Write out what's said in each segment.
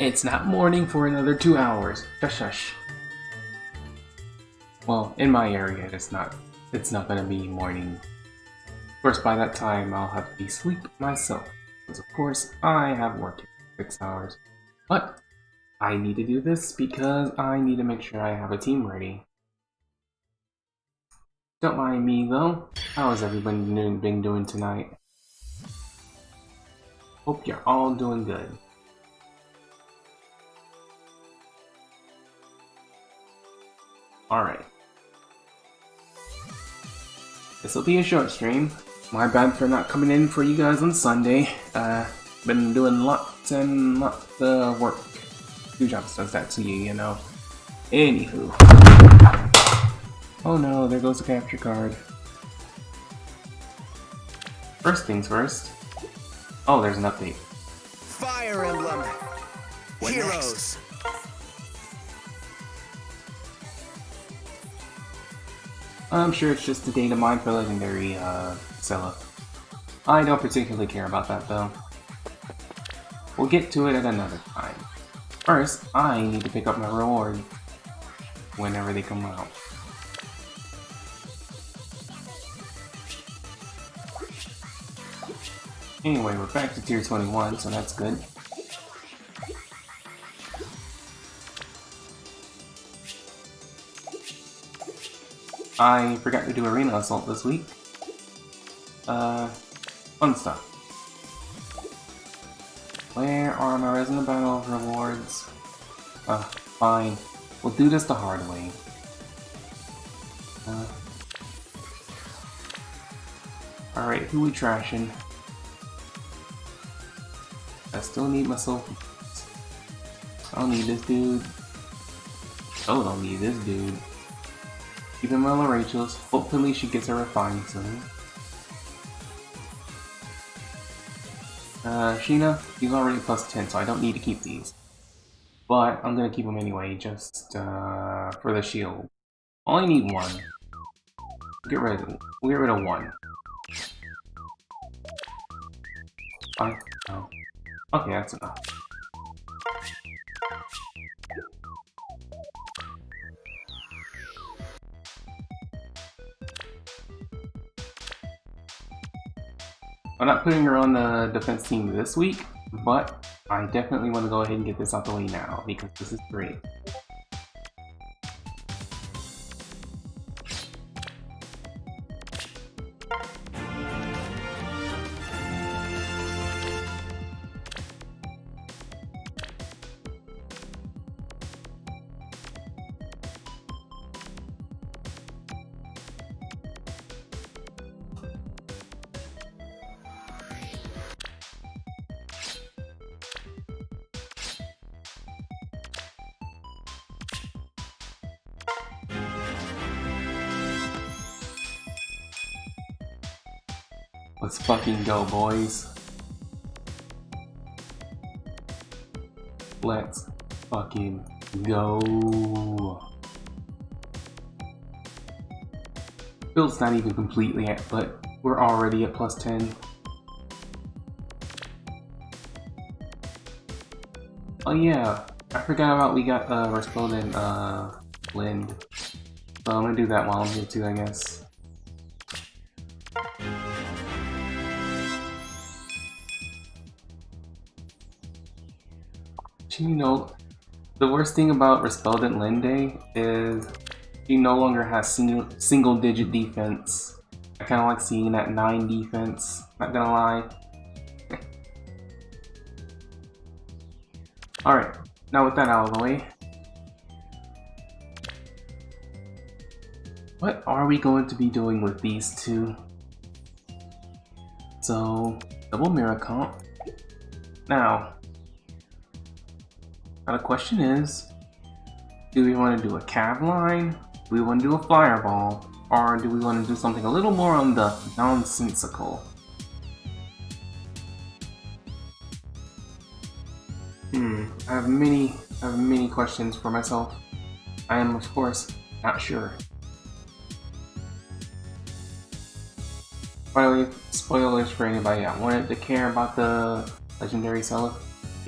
It's not morning for another 2 hours. Shush shush. Well, in my area, it's not gonna be morning. Of course, by that time, I'll have to be asleep myself. Because of course, I have work in 6 hours. But, I need to do this because I need to make sure I have a team ready. Don't mind me though. How has everyone been doing tonight? Hope you're all doing good. Alright. This'll be a short stream. My bad for not coming in for you guys on Sunday. Been doing lots and lots of work. Two jobs does that to you, you know. Anywho. Oh no, there goes the capture card. First things first. Oh, there's an update. Fire Emblem. What Heroes. I'm sure it's just a data mine for legendary Sella. I don't particularly care about that though. We'll get to it at another time. First, I need to pick up my reward whenever they come out. Anyway, we're back to tier 21, so that's good. I forgot to do Arena Assault this week. Fun stuff. Where are my Resident Battle rewards? Fine. We'll do this the hard way. Alright, who we trashing? I still need myself. I don't need this dude. Oh, don't need this dude. Even Mela Rachel's. Hopefully she gets her refined soon. Sheena, he's already plus 10, so I don't need to keep these. But I'm gonna keep them anyway, just for the shield. Only need one. We'll get rid of one. Fine. Oh. Okay, that's enough. I'm not putting her on the defense team this week, but I definitely want to go ahead and get this out the way now, because this is great. Let's fucking go, boys. Let's fucking go. Build's not even completely yet, but we're already at plus 10. Oh yeah, I forgot about we got Respond and Lind. So I'm gonna do that while I'm here too, I guess. You know, the worst thing about Respondent Linde is he no longer has single digit defense. I kind of like seeing that 9 defense, not gonna lie. Alright, now with that out of the way, what are we going to be doing with these two? So, double mirror comp. Now the question is, do we want to do a cav line, do we want to do a fireball, or do we want to do something a little more on the nonsensical? I have many questions for myself. I am, of course, not sure. By the way, spoilers for anybody that wanted to care about the legendary seller.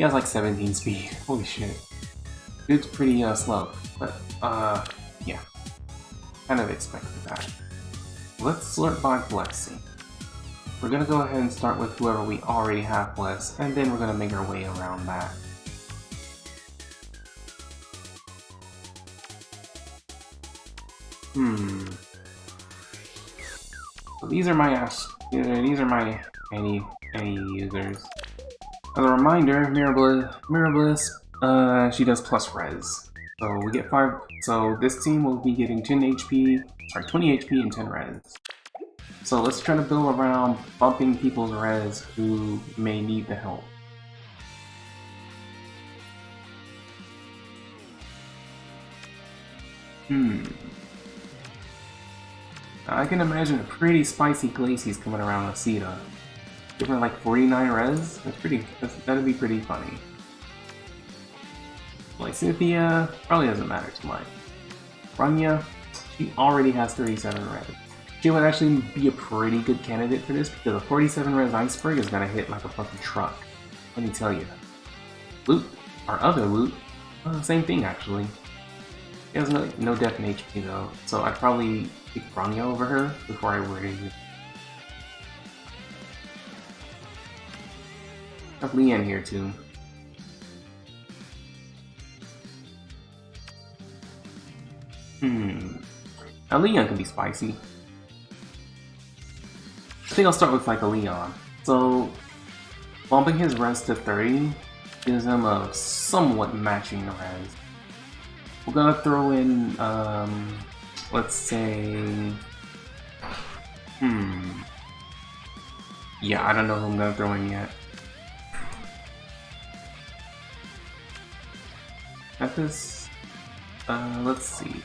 He has like 17 speed. Holy shit. Dude's pretty slow, but yeah. Kind of expected that. Let's sort by blessing. We're gonna go ahead and start with whoever we already have blessed, and then we're gonna make our way around that. So these are my any users. As a reminder, Mirabilis, she does plus res. So we get 5, so this team will be getting 20 HP and 10 res. So let's try to build around bumping people's res who may need the help. I can imagine a pretty spicy Glacius coming around with Sita. Give her like 49 res? That'd be pretty funny. Like Cynthia, probably doesn't matter too much. Rania, she already has 37 res. She would actually be a pretty good candidate for this because a 47 res iceberg is gonna hit like a fucking truck. Let me tell you. Loot, our other loot, same thing actually. She has no def in HP though, so I'd probably pick Rania over her before I were to use. I have Leanne here too. Now Leon can be spicy. I think I'll start with like a Leon. So bumping his res to 30 gives him a somewhat matching res. We're gonna throw in let's say yeah, I don't know who I'm gonna throw in yet. Tethys, let's see.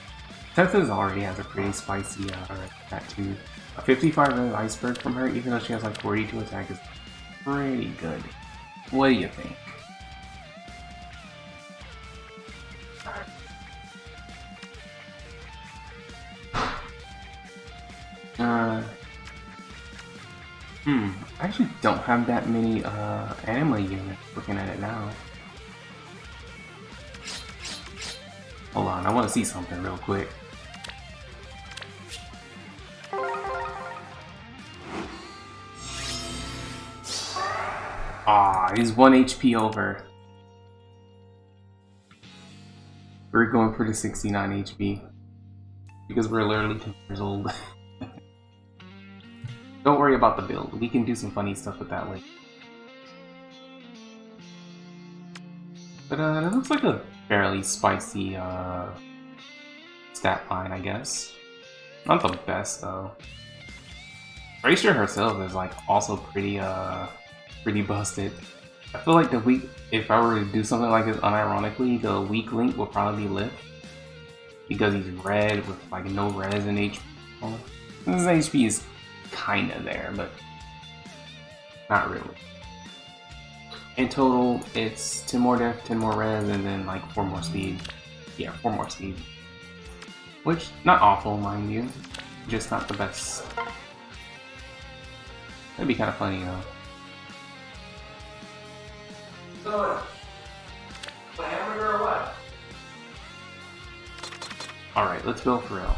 Tethys already has a pretty spicy attack too. A 55 res iceberg from her, even though she has like 42 attack, is pretty good. What do you think? I actually don't have that many anima units looking at it now. Hold on, I want to see something real quick. He's 1 HP over. We're going for the 69 HP. Because we're literally 10 years old. Don't worry about the build. We can do some funny stuff with that later. But it looks like a fairly spicy stat line, I guess. Not the best though. Tracer herself is like also pretty busted. I feel like if I were to do something like this unironically, the weak link will probably be Lift. Because he's red with like no res in HP. Well, his HP is kinda there, but not really. In total, it's 10 more def, 10 more res, and then like 4 more speed. Yeah, 4 more speed. Which, not awful, mind you. Just not the best. That'd be kind of funny though. So, hamburger or what? Alright, let's go for real.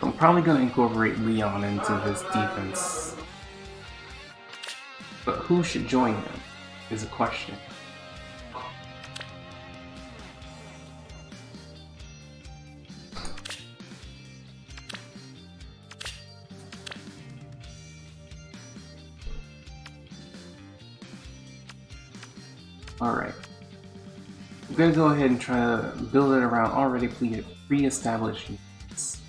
I'm probably going to incorporate Leon into his defense. But who should join him is a question. Alright. I'm going to go ahead and try to build it around already pre-established units.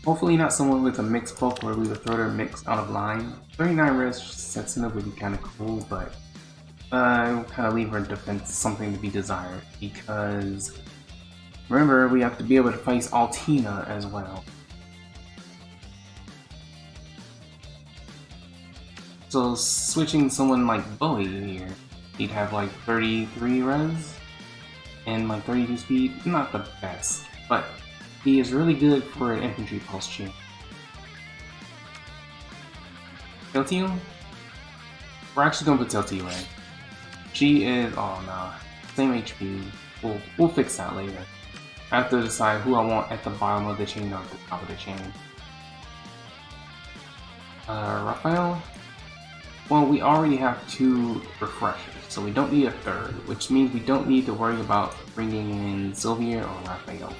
Hopefully not someone with a mixed bulk where we would throw their mix out of line. 39 res Setsuna would be kind of cool, but I will kind of leave her defense something to be desired, because remember, we have to be able to face Altina as well. So switching someone like Bowie here, he'd have like 33 res and like 32 speed. Not the best, but he is really good for an infantry pulse chain. Tiltiu? We're actually gonna put Tiltiu in. She is, oh no, same HP. We'll fix that later. I have to decide who I want at the bottom of the chain or at the top of the chain. Raphael? Well, we already have 2 refreshers, so we don't need a 3rd, which means we don't need to worry about bringing in Sylvia or Raphael.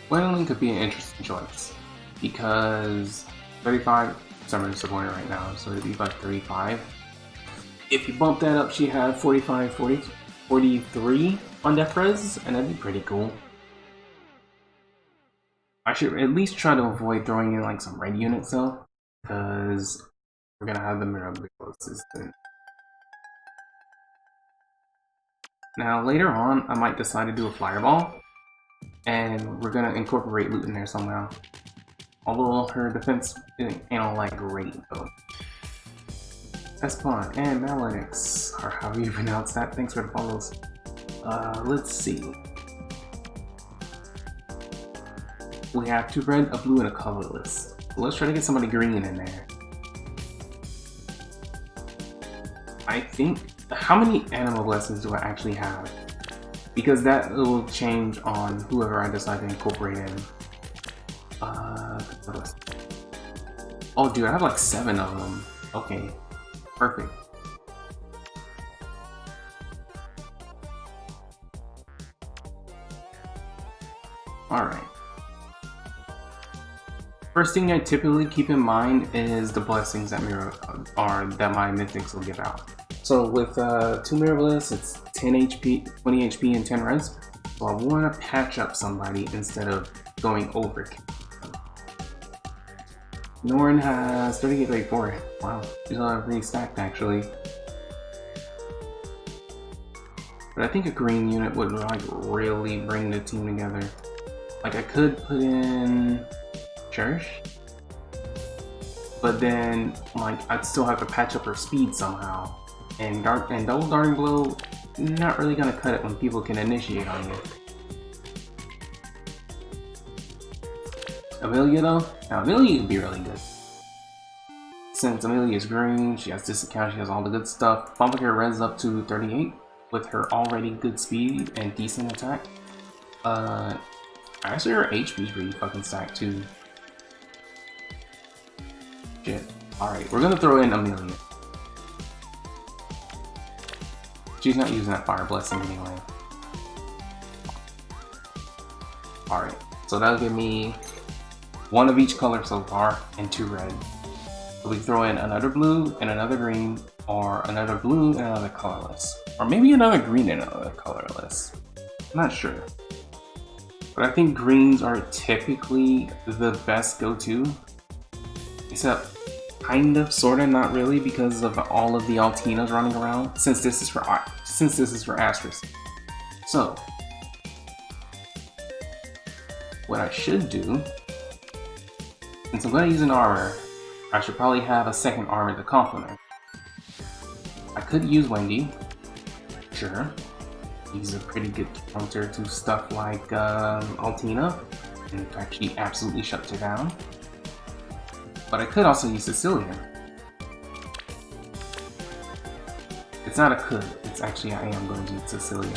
Gwendolyn could be an interesting choice, because 35 Summer supported right now, so it'd be about 35. If you bump that up, she had 45, 40, 43 on death res, and that'd be pretty cool. I should at least try to avoid throwing in like some red units though, because we're gonna have the Mirabilis system. Now later on, I might decide to do a fireball, and we're gonna incorporate loot in there somehow. Although her defense ain't all like great though. Espon and Malinix, or however you pronounce that. Thanks for the follows. Let's see. We have 2 red, a blue, and a colorless. So let's try to get somebody green in there. I think, how many animal blessings do I actually have? Because that will change on whoever I decide to incorporate in. Oh dude, I have like 7 of them. Okay, perfect. Alright. First thing I typically keep in mind is the blessings that that my mythics will give out. So with 2 Mirabilis, it's 10 HP, 20 HP, and 10 res. So I want to patch up somebody instead of going overkill. Norn has 38, 34. Wow, she's already stacked actually. But I think a green unit would like really bring the team together. Like I could put in Cherish, but then like I'd still have to patch up her speed somehow. And double darting blow, not really gonna cut it when people can initiate on you. Amelia though? Now Amelia would be really good. Since Amelia is green, she has discount, she has all the good stuff. Bumping her res up to 38 with her already good speed and decent attack. Actually her HP is really fucking stacked too. Shit. Alright, we're gonna throw in Amelia. She's not using that fire blessing anyway. Alright, so that'll give me 1 of each color so far and 2 red. So we throw in another blue and another green, or another blue and another colorless. Or maybe another green and another colorless. I'm not sure. But I think greens are typically the best go-to. Except kind of, sorta, not really, because of all of the Altinas running around. Since this is for Asterisk. So what I should do, since I'm going to use an armor, I should probably have a second armor to complement. I could use Wendy. Sure. He's a pretty good counter to stuff like Altina. In fact, she absolutely shuts her down. But I could also use Cecilia. It's not a could, it's actually I am going to use Cecilia.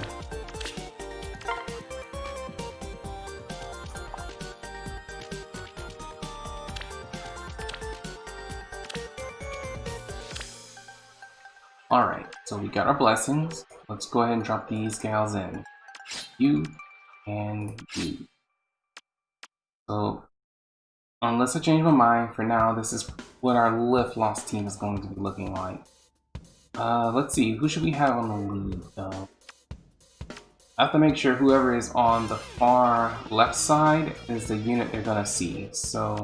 Alright, so we got our blessings. Let's go ahead and drop these gals in. You and you. So, unless I change my mind, for now, this is what our Lift Lost team is going to be looking like. Let's see, who should we have on the lead, though? I have to make sure whoever is on the far left side is the unit they're gonna see. So,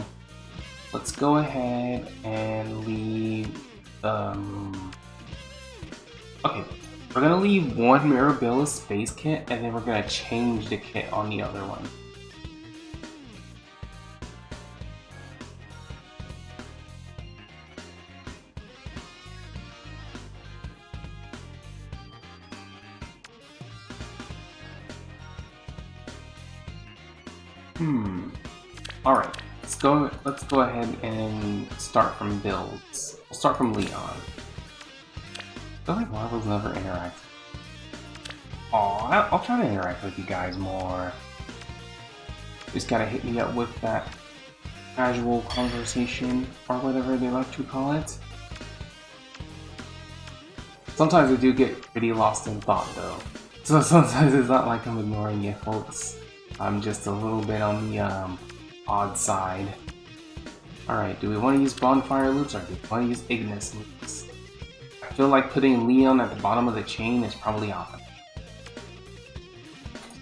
let's go ahead and leave, okay, we're gonna leave one Mirabilis base kit, and then we're gonna change the kit on the other one. Alright, let's go ahead and start from builds. We'll start from Leon. I feel like Marvel's never interacted. Aw, I'll try to interact with you guys more. Just gotta hit me up with that casual conversation, or whatever they like to call it. Sometimes I do get pretty lost in thought though. So sometimes it's not like I'm ignoring you folks. I'm just a little bit on the odd side. Alright, do we want to use bonfire loops or do we want to use Ignis loops? I feel like putting Leon at the bottom of the chain is probably optimal.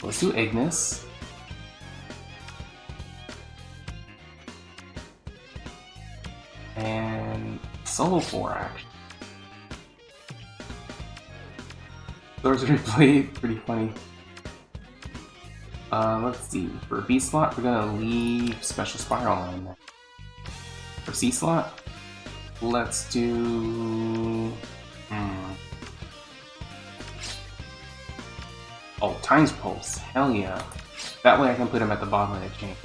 Let's do Ignis. And Solo 4 actually. Sorcery Blade, pretty funny. Let's see. For B slot, we're gonna leave Special Spiral in there. For C slot, let's do. Oh, Times Pulse. Hell yeah. That way I can put him at the bottom of the chain.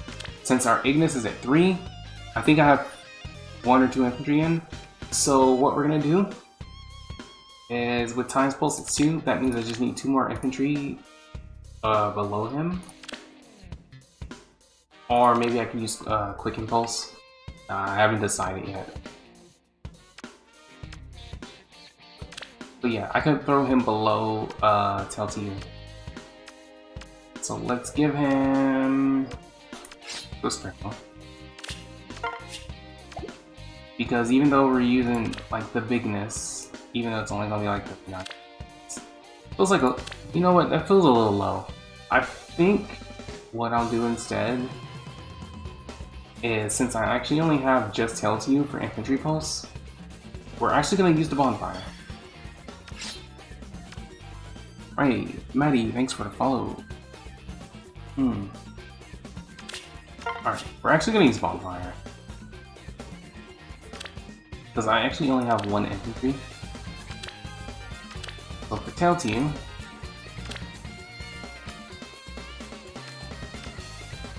Since our Ignis is at 3, I think I have 1 or 2 infantry in. So what we're gonna do is with Times Pulse at 2, that means I just need 2 more infantry below him. Or maybe I can use Quick Impulse. I haven't decided yet. But yeah, I can throw him below Telltale. So let's give him the Sprinkle. Because even though we're using like the bigness, even though it's only gonna be like the 9, feels like a, you know what, that feels a little low. I think what I'll do instead is, since I actually only have just Telltale for infantry pulse, we're actually gonna use the bonfire. Right, Maddie, thanks for the follow. Alright, we're actually gonna use bonfire. Because I actually only have 1 infantry. So for Telltale,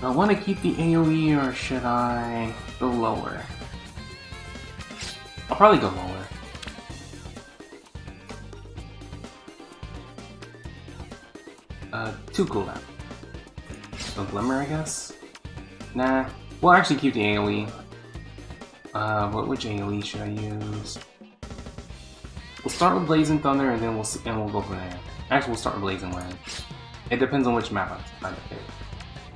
do I want to keep the AoE or should I go lower? I'll probably go lower. Two cooldown. So Glimmer, I guess? Nah, we'll actually keep the AoE. Which AoE should I use? We'll start with Blazing Thunder and then we'll go from there. Actually, we'll start with Blazing Wind. It depends on which map I'm trying to pick.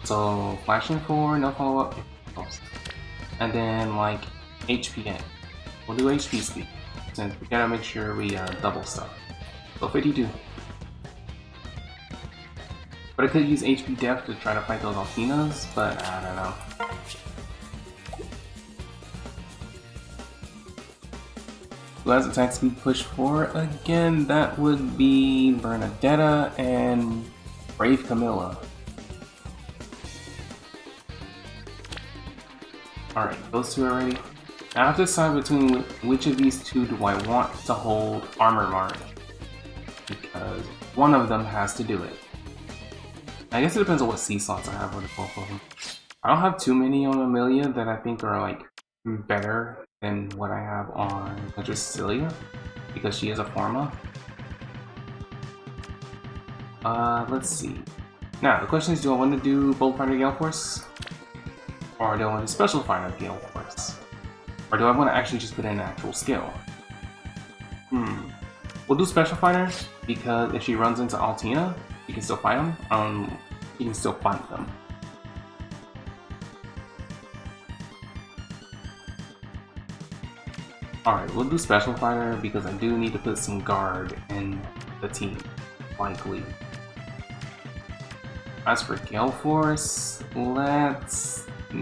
So Flashing 4, no follow up, and then like HPN. We'll do HP speed since we gotta make sure we double stuff. So 52. But I could use HP depth to try to fight those Altinas, but I don't know. Who has attack speed push 4? Again, that would be Bernadetta and Brave Camilla. Alright, those two are ready. Now I have to decide between which of these two do I want to hold Armor Mark. Because one of them has to do it. I guess it depends on what C slots I have with both of them. I don't have too many on Amelia that I think are like better than what I have on Mistress Cecilia, because she is a Forma. Let's see. Now the question is, do I want to do Bolt Fighter Gale Force? Or do I want to Special Fighter Gale Force? Or do I want to actually just put in an actual skill? We'll do Special Fighter, because if she runs into Altina, you can still fight them. You can still fight them. Alright, we'll do Special Fighter because I do need to put some guard in the team, likely. As for Gale Force, let's... I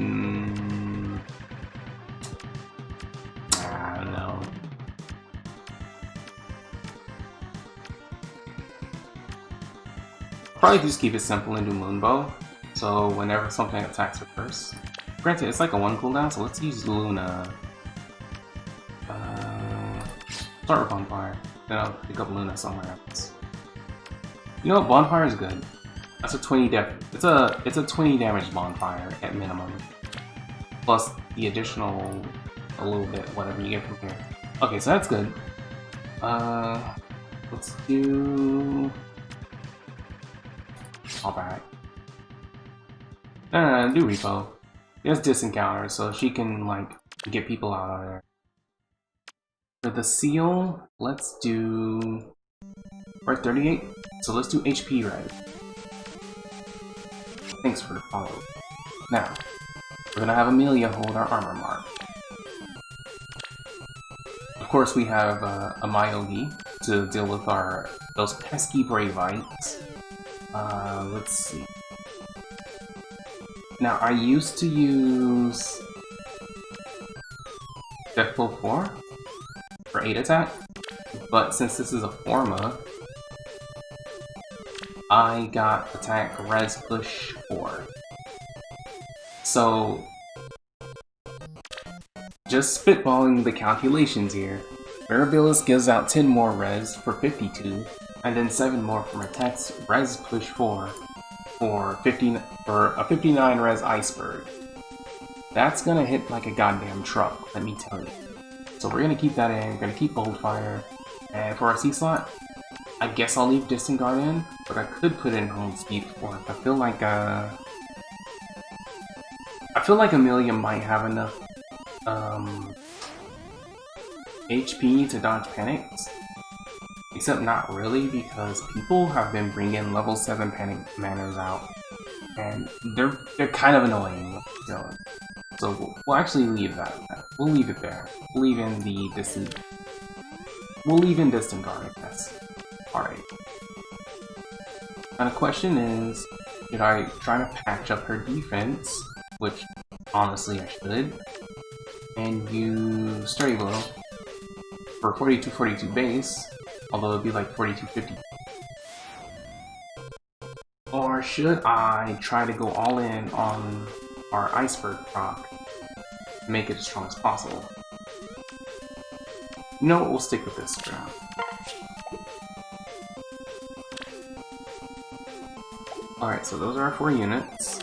don't know. Probably just keep it simple and do Moonbow, so whenever something attacks her first. Granted, it's like a 1 cooldown, so let's use Luna. Start with Bonfire, then I'll pick up Luna somewhere else. You know what, Bonfire is good. That's a 20 it's a 20 damage bonfire at minimum. Plus the additional a little bit, whatever you get from here. Okay, so that's good. Let's do all back. No, do repo. There's disencounter, so she can like get people out of there. For the seal, let's do... We're at 38, so let's do HP red. Thanks for the follow. Now, we're gonna have Amelia hold our armor mark. Of course, we have a Myogi to deal with those pesky Bravites. Let's see. Now, I used to use Death Blow 4 for 8 attack, but since this is a Forma, I got attack Res Push 4. So, just spitballing the calculations here, Mirabilis gives out 10 more res for 52, and then 7 more from attacks Res Push 4 for a 59 res Iceberg. That's gonna hit like a goddamn truck, let me tell you. So we're gonna keep that in, we're gonna keep Boldfire, and for our C slot, I guess I'll leave Distant Guard in, but I could put in Home Speed 4. I feel like Amelia might have enough HP to dodge panics. Except not really, because people have been bringing level 7 panic manners out, and they're kind of annoying. So we'll actually leave that. We'll leave it there. We'll leave in the distant. We'll leave in Distant Guard, I guess. Alright. Now the question is, should I try to patch up her defense, which honestly I should, and use Sturdy Blow for 42-42 base, although it'd be like 42-50. Or should I try to go all in on our Iceberg proc to make it as strong as possible? You know what, we'll stick with this for now. Alright, so those are our 4 units.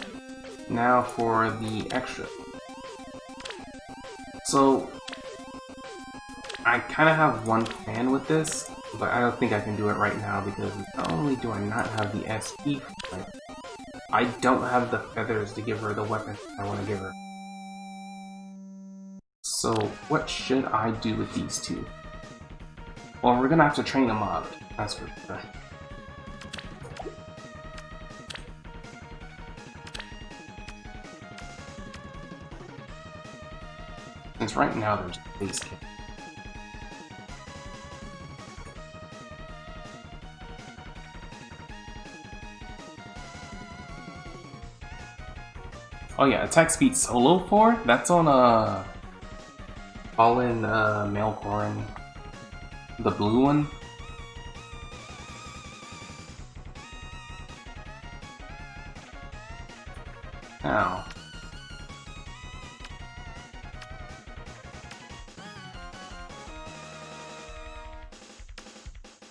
Now for the extra. So, I kind of have one plan with this, but I don't think I can do it right now because not only do I not have the SP for it, I don't have the feathers to give her the weapon I want to give her. So, what should I do with these two? Well, we're gonna have to train them up, that's for sure. Since right now there's a base kit. Oh yeah, attack speed solo 4? That's on Fallen Mailcorin. The blue one. Ow.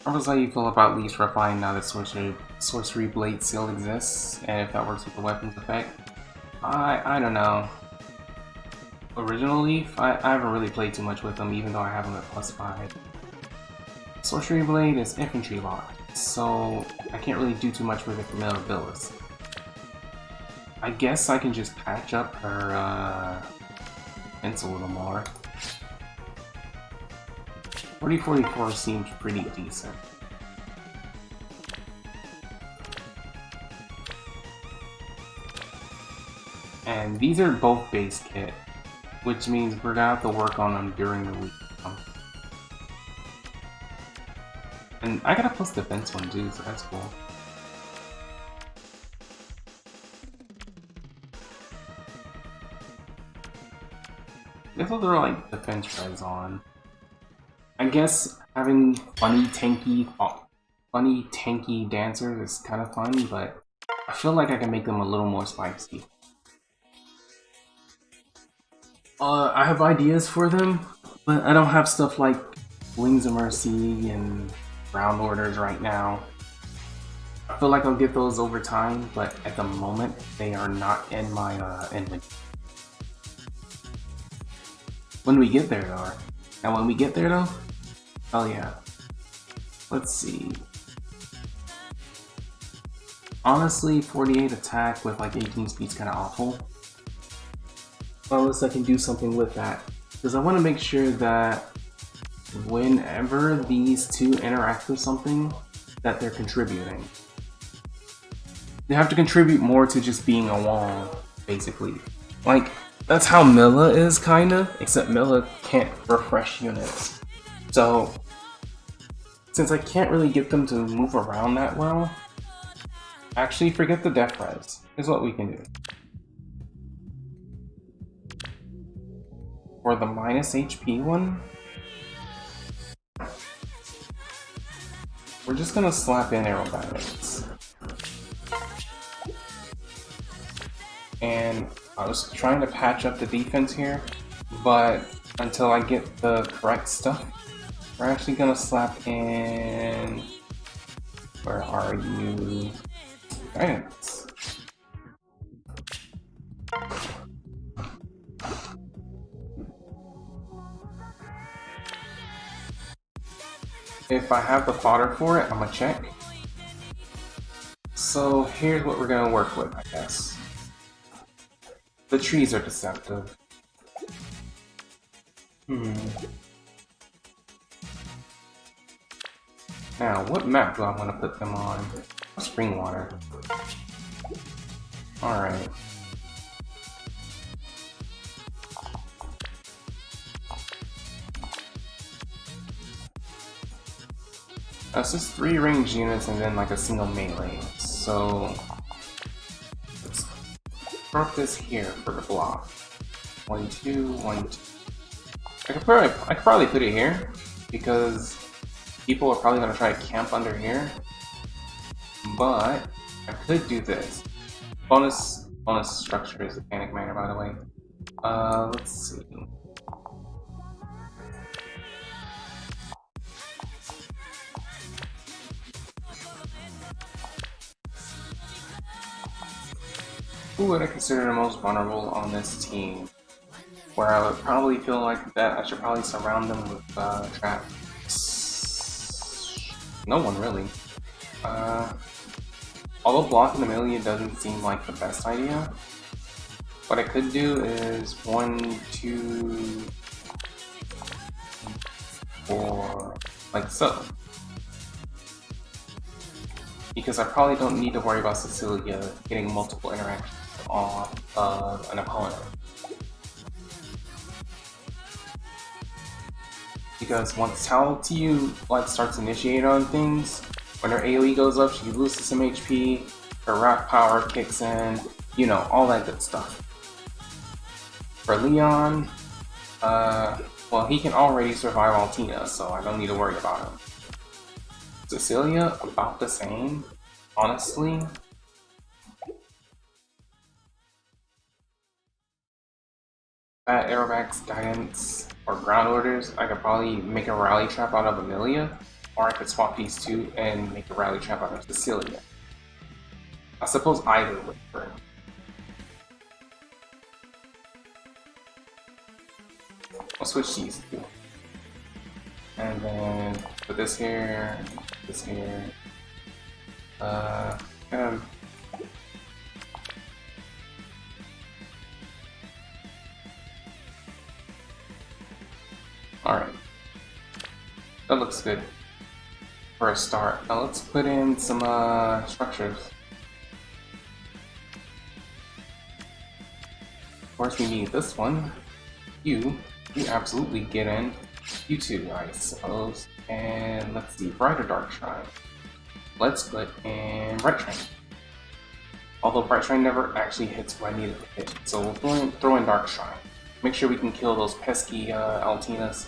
How does how you feel about Least Refined now that Sorcery Blade still exists, and if that works with the weapon's effect? I don't know. Originally, I haven't really played too much with them, even though I have them at +5. Sorcery Blade is infantry locked, so I can't really do too much with it for Mirabilis. I guess I can just patch up her defense a little more. 40-44 seems pretty decent. And these are both base kit, which means we're gonna have to work on them during the week. And I got a plus defense one too, so that's cool. I guess those are like defense res on. I guess having funny tanky dancers is kind of fun, but I feel like I can make them a little more spicy. I have ideas for them, but I don't have stuff like Wings of Mercy and Ground Orders right now. I feel like I'll get those over time, but at the moment they are not in my inventory. When we get there though. And when we get there though, oh yeah. Let's see. Honestly, 48 attack with like 18 speed's kind of awful. Unless I can do something with that. Because I want to make sure that whenever these two interact with something, that they're contributing. They have to contribute more to just being a wall, basically. Like, that's how Milla is, kinda, except Milla can't refresh units. So, since I can't really get them to move around that well, actually forget the def res. Here's what we can do. For the minus HP one, we're just gonna slap in aerobatics. And I was trying to patch up the defense here, but until I get the correct stuff, we're actually gonna slap in... Where are you? Guidance. If I have the fodder for it, I'm gonna check. So here's what we're gonna work with, I guess. The trees are deceptive. Now, what map do I want to put them on? Springwater. Alright. That's just 3 ranged units and then like a single melee. So let's drop this here for the block. 1, 2, 1, 2. I could probably put it here because people are probably gonna try to camp under here. But I could do this. Bonus structure is the panic miner, by the way. Let's see. Who would I consider the most vulnerable on this team? Where I would probably feel like that I should probably surround them with traps. No one really. Although blocking the million doesn't seem like the best idea, what I could do is 1, 2, 4, like so. Because I probably don't need to worry about Cecilia getting multiple interactions off of an opponent. Because once Taltiu like starts initiating on things, when her AoE goes up, she loses some HP, her wrath power kicks in, you know, all that good stuff. For Leon, well, he can already survive Altina, so I don't need to worry about him. Cecilia, about the same, honestly. At Aerovax Guidance or Ground Orders, I could probably make a rally trap out of Amelia, or I could swap these two and make a rally trap out of Cecilia. I suppose either would work. I'll switch these two. And then put this here, this here. Alright. That looks good for a start. Now let's put in some structures. Of course we need this one. You absolutely get in. You two, I suppose. And let's see, Bright or Dark Shrine. Let's put in Bright Shrine. Although Bright Shrine never actually hits what I need it to hit. So we'll throw in Dark Shrine. Make sure we can kill those pesky Altinas.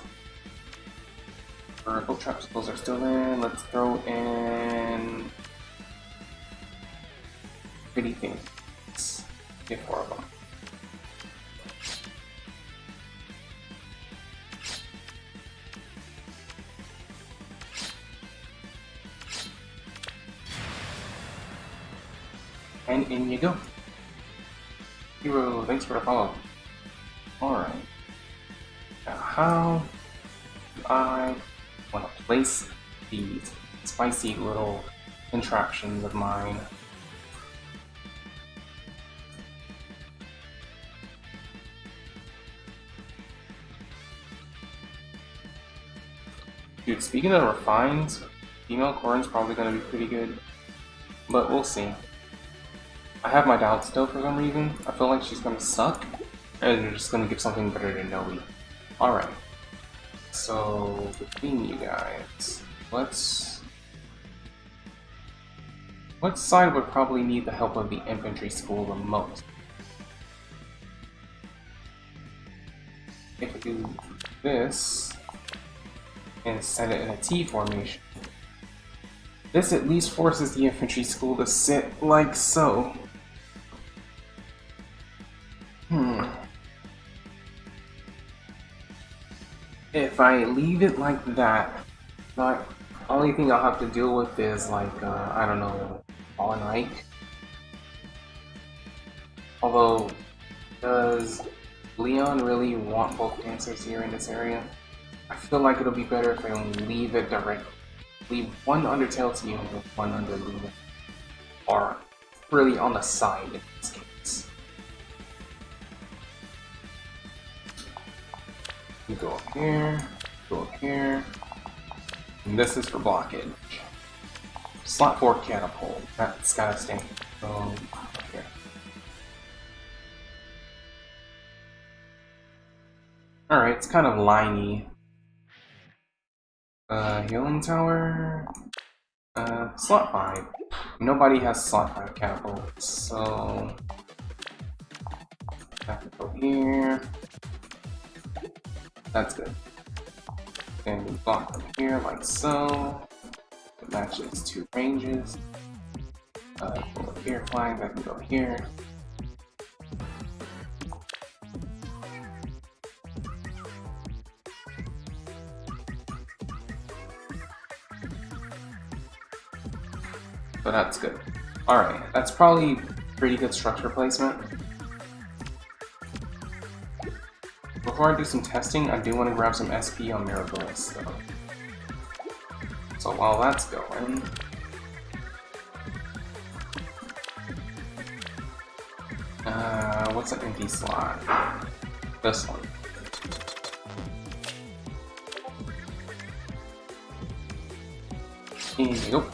Vertical traps, those are still in. Let's throw in Pretty Things. Get 4 of them. And in you go. Hero, thanks for the follow. Alright. Now how do I want to place these spicy little contraptions of mine? Dude, speaking of refined, female corn's probably gonna be pretty good, but we'll see. I have my doubts still for some reason. I feel like she's gonna suck, and they're just gonna give something better than Noe. Alright, so between you guys, what side would probably need the help of the infantry school the most? If we do this, and set it in a T formation, this at least forces the infantry school to sit like so. If I leave it like that, the only thing I'll have to deal with is like, I don't know, Fallen Ike. Although, does Leon really want both answers here in this area? I feel like it'll be better if I only leave it directly. Leave one under Tailteal and one under Luna. Or really on the side in this case. You go up here, go up here. And this is for blockage. Slot 4 catapult. That's gotta stay. So, up here. Alright, it's kind of liney. Healing tower. Slot 5. Nobody has slot 5 catapult, so have to go here. That's good. And we block from here like so. It matches 2 ranges. Go here, flags, I can go here. So that's good. Alright, that's probably pretty good structure placement. Before I do some testing, I do want to grab some SP on Mirabilis though. So while that's going, what's an empty slot? This one. Yep.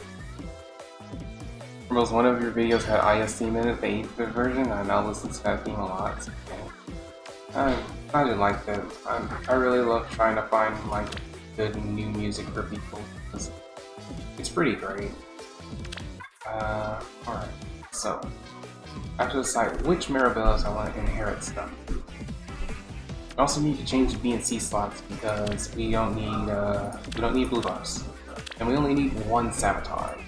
Suppose one of your videos had IS theme in it, the 8-bit version. I now listen to that theme a lot. I did like that. I really love trying to find like good new music for people. It's pretty great. Alright, so I have to decide which Mirabilis I want to inherit stuff. I also need to change the B and C slots because we don't need blue buffs, and we only need 1 sabotage.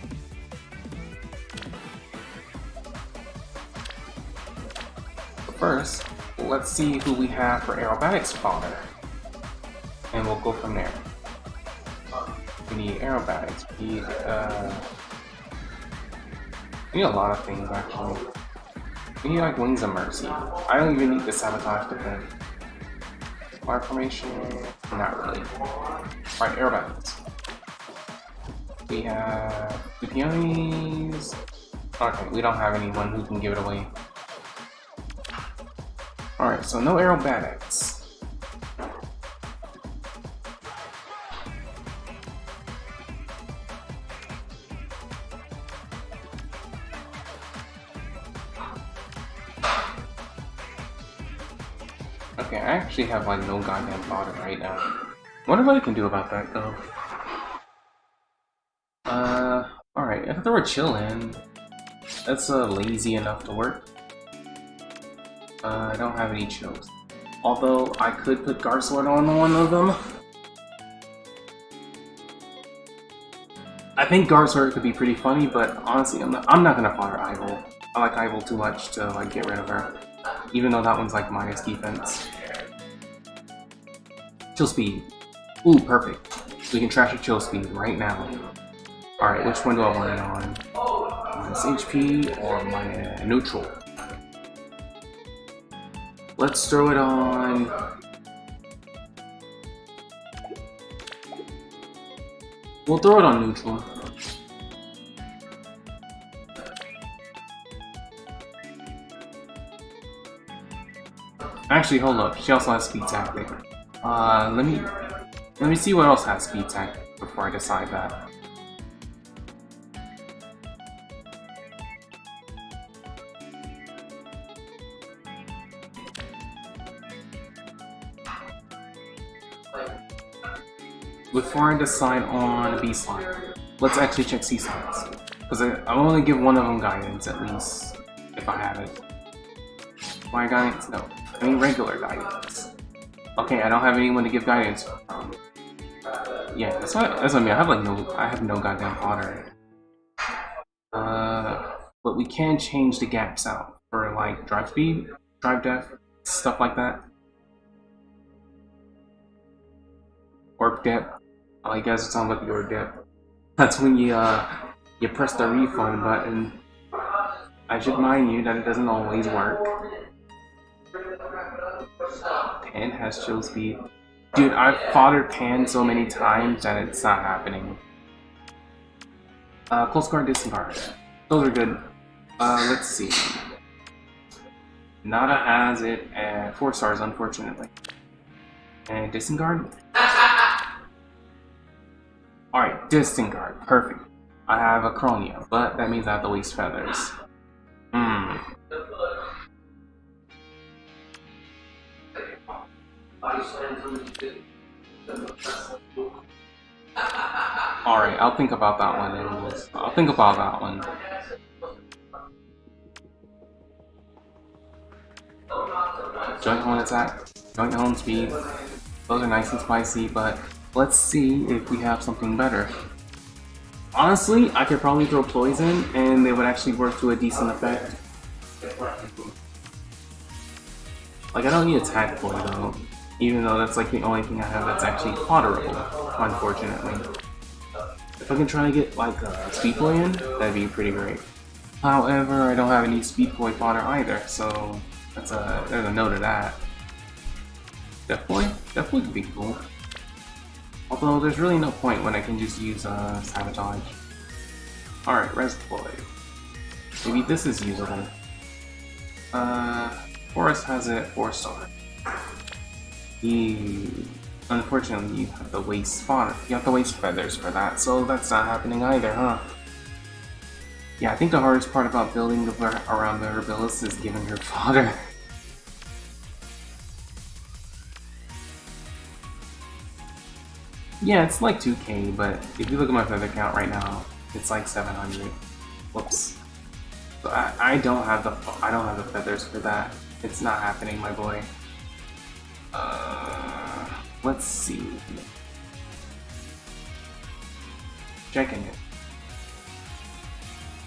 First, let's see who we have for aerobatics fodder, and we'll go from there. We need aerobatics, we need a lot of things actually. We need like Wings of Mercy. I don't even need the sabotage defense. Fire formation, not really. Alright, aerobatics. We have 2 peonies. Okay, we don't have anyone who can give it away. Alright, so no aerobatics. Okay, I actually have like no goddamn fodder right now. Wonder what I can do about that though. Alright, if I throw a chill in, that's lazy enough to work. I don't have any chills. Although I could put Guard Sword on one of them. I think Guard Sword could be pretty funny, but honestly, I'm not gonna fire Ivel. I like Ivel too much to like get rid of her, even though that one's like minus defense. Chill speed. Ooh, perfect. We can trash a chill speed right now. Alright, which one do I want it on? minus HP or my neutral. Let's throw it on. We'll throw it on neutral. Actually, hold up. She also has speed tactic. Let me see what else has speed tactic before I decide that. Before I decide on B slot, let's actually check C slots. Because I'll only give one of them guidance at least, if I have it. Why guidance? No. I mean regular guidance. Okay, I don't have anyone to give guidance from. Yeah, that's what I mean. I have no goddamn fodder. But we can change the gaps out for like drive speed, drive depth, stuff like that. Orb depth. Oh, you guys are talking about the orb depth. That's when you press the refund button. I should mind you that it doesn't always work. Pan has chill speed. Dude, I've foddered Pan so many times that it's not happening. Close guard, distant guard. Those are good. Let's see. Nada has it at 4 stars, unfortunately. And distant guard? Alright, distant guard. Perfect. I have a Chronia, but that means I have to waste feathers. Alright, I'll think about that one anyways. I'll think about that one. Joint hone attack, joint hone speed. Those are nice and spicy, but let's see if we have something better. Honestly, I could probably throw poison and they would actually work to a decent effect. Like, I don't need attack boy though, even though that's like the only thing I have that's actually fodderable, unfortunately. If I can try to get like a speed boy in, that'd be pretty great. However, I don't have any speed boy fodder either, so there's a no to that. Death boy could be cool. Although there's really no point when I can just use sabotage. Alright, Res Boy. Maybe this is usable. Forest has it 4 star. Unfortunately, you have to waste fodder. You have to waste feathers for that, so that's not happening either, huh? Yeah, I think the hardest part about building around Mirabilis is giving her fodder. Yeah, it's like 2k, but if you look at my feather count right now, it's like 700. Whoops. So I don't have the feathers for that. It's not happening, my boy. Let's see. Checking it.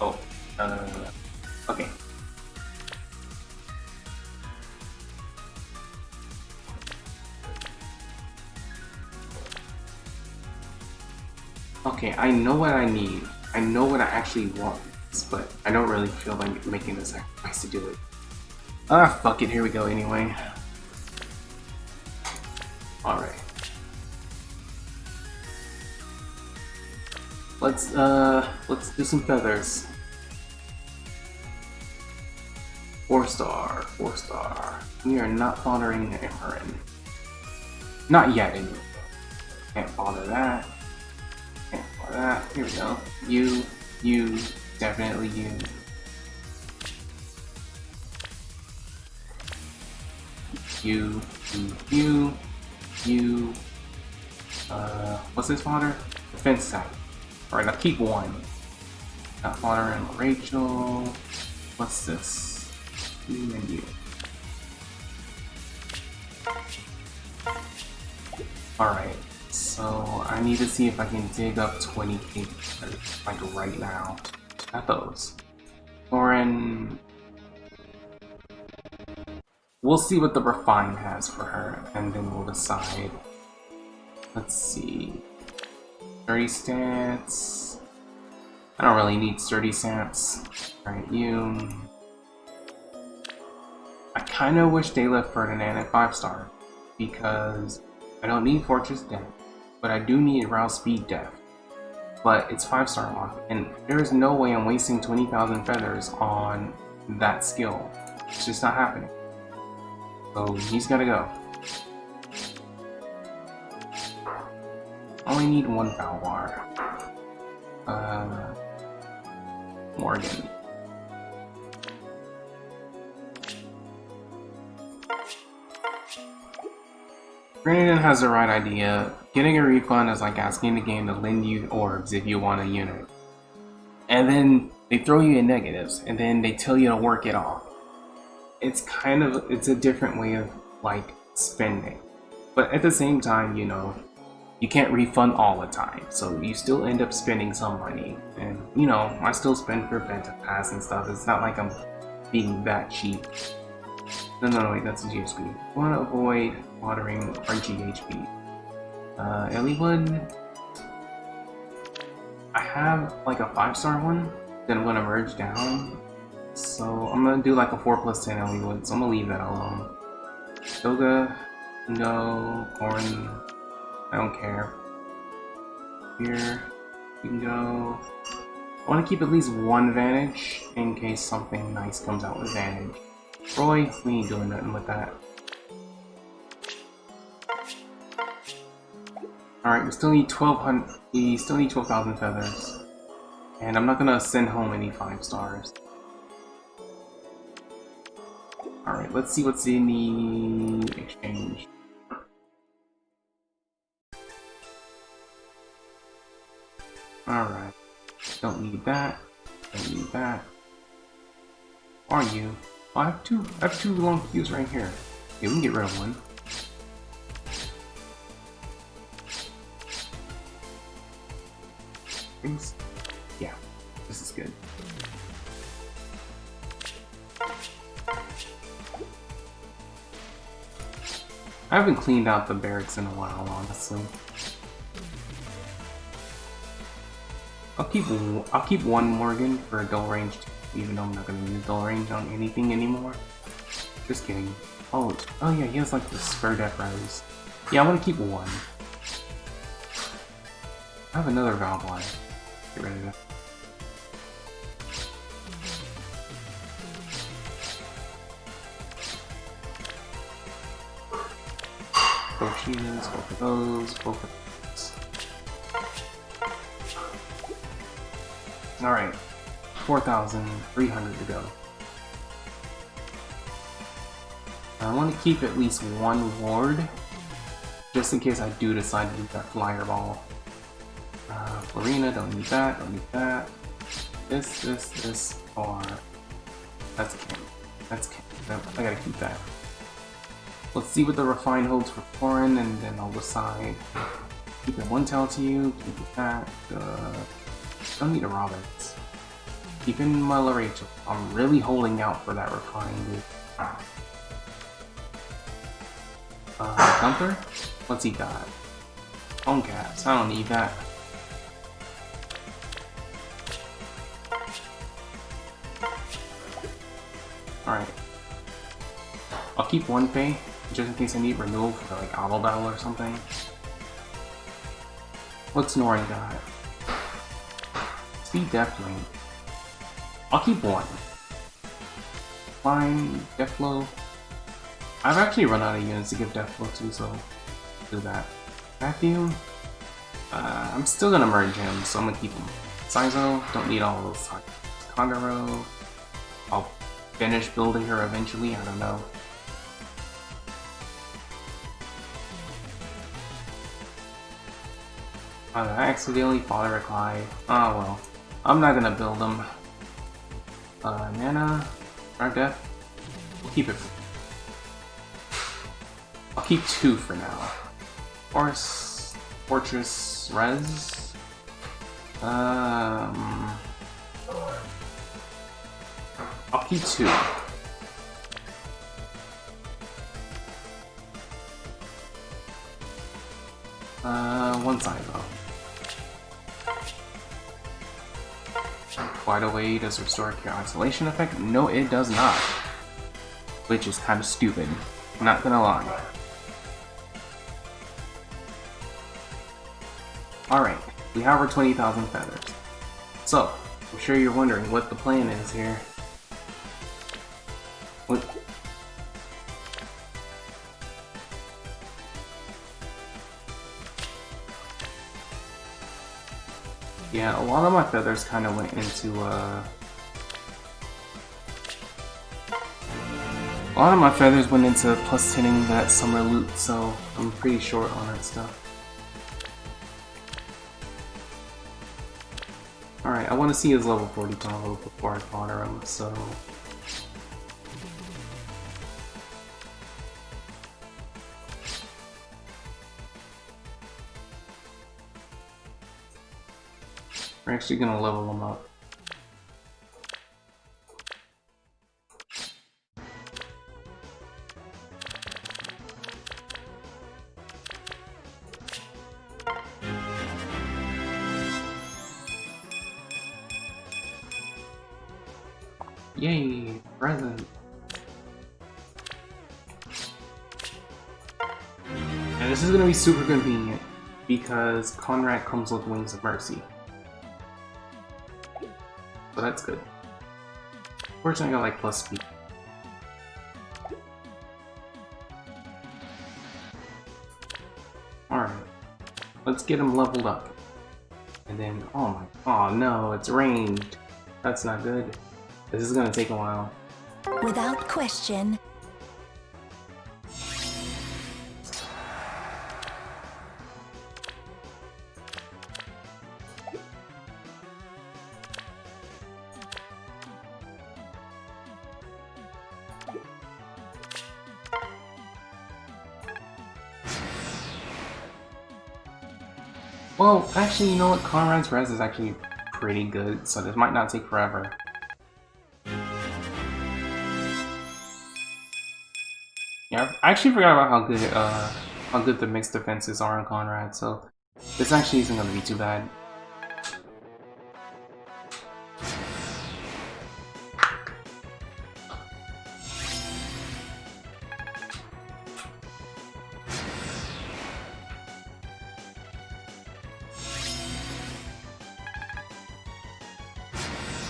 Oh, okay. Okay, I know what I need. I know what I actually want, but I don't really feel like making the sacrifice to do it. Ah, fuck it, here we go anyway. Alright. Let's do some feathers. 4 star, 4 star. We are not foddering her in. Not yet, anyway. Can't bother that. Can't bother that. Here we go. You, definitely you. You. What's this fodder? Defense attack. Alright, now keep 1. Not fodder and Rachel. What's this? You and you. Alright, so I need to see if I can dig up 20k, like right now. Got those. Lauren. We'll see what the Refine has for her, and then we'll decide. Let's see. 30 stats. I don't really need sturdy stance. Alright, you... I kinda wish they left Ferdinand at 5-star, because I don't need Fortress Death, but I do need Rouse Speed Death. But it's 5-star lock, and there is no way I'm wasting 20,000 feathers on that skill. It's just not happening. So he's gotta go. Only need one Valvar. Morgan. Granadin has the right idea. Getting a refund is like asking the game to lend you orbs if you want a unit. And then they throw you in negatives, and then they tell you to work it off. It's a different way of, like, spending. But at the same time, you know, you can't refund all the time, so you still end up spending some money. And, you know, I still spend for Benta Pass and stuff. It's not like I'm being that cheap. No, wait, that's a GHP. I want to avoid watering our GHP. Elliewood. I have like a 5-star one that I'm gonna merge down. So I'm gonna do like a 4+10 Elliewood, so I'm gonna leave that alone. Toga, no, Corn, I don't care. Here, we can go. I want to keep at least one Vantage in case something nice comes out with Vantage. Roy, we ain't doing nothing with that. Alright, we still need 1,200. We still need 12,000 feathers. And I'm not gonna send home any 5-stars. Alright, let's see what's in the exchange. Alright. Don't need that. Don't need that. Are you? Oh, I have two long queues right here. Okay, we can get rid of one. Things? Yeah, this is good. I haven't cleaned out the barracks in a while, honestly. I'll keep one Morgan for a dull range, even though I'm not gonna use dull range on anything anymore. Just kidding. Oh yeah, he has like the spur death rose. Yeah, I want to keep one. I have another Valve line. Get rid of that. Potions, go for those, go for those. Alright, 4,300 to go. I want to keep at least one ward, just in case I do decide to do that flyer ball. Florina, don't need that, don't need that. This, or... That's Kim. That's Kim. I gotta keep that. Let's see what the refine holds for foreign, and then I'll decide. Keep it one tail to you, keep it that. Don't need a Roberts. Keeping my Rachel. I'm really holding out for that refine, dude. Gunther? What's he got? Home caps. I don't need that. Alright. I'll keep one pay, just in case I need renewal for like Auto Battle or something. What's Norin got? Speed Death Link. I'll keep one. Fine, Deathflow. I've actually run out of units to give Deathflow to, so do that. Matthew. I'm still gonna merge him, so I'm gonna keep him. Saizo, don't need all those. Kagero. I'll finish building her eventually, I don't know. I accidentally fought a Clive. Oh well. I'm not gonna build them. Nana, Drive Death. We'll keep it. I'll keep 2 for now. Fortress Res. I'll keep 2. One side though. By the way, does restore your isolation effect? No, it does not. Which is kind of stupid. Not gonna lie. Alright, we have our 20,000 feathers. So, I'm sure you're wondering what the plan is here. What? Yeah, a lot of my feathers kind of went into, a lot of my feathers went into plus 10ing that summer loot, so I'm pretty short on that stuff. Alright, I want to see his level 40 combo before I fodder him, so... We're actually gonna level him up. Yay! Present! And this is gonna be super convenient, because Conrad comes with Wings of Mercy. So that's good. Fortunately I got like plus speed. Alright. Let's get him leveled up. And then, oh no, it's ranged. That's not good. This is gonna take a while. Without question. Well, actually, you know what? Conrad's res is actually pretty good, so this might not take forever. Yeah, I actually forgot about how good the mixed defenses are on Conrad, so this actually isn't gonna be too bad.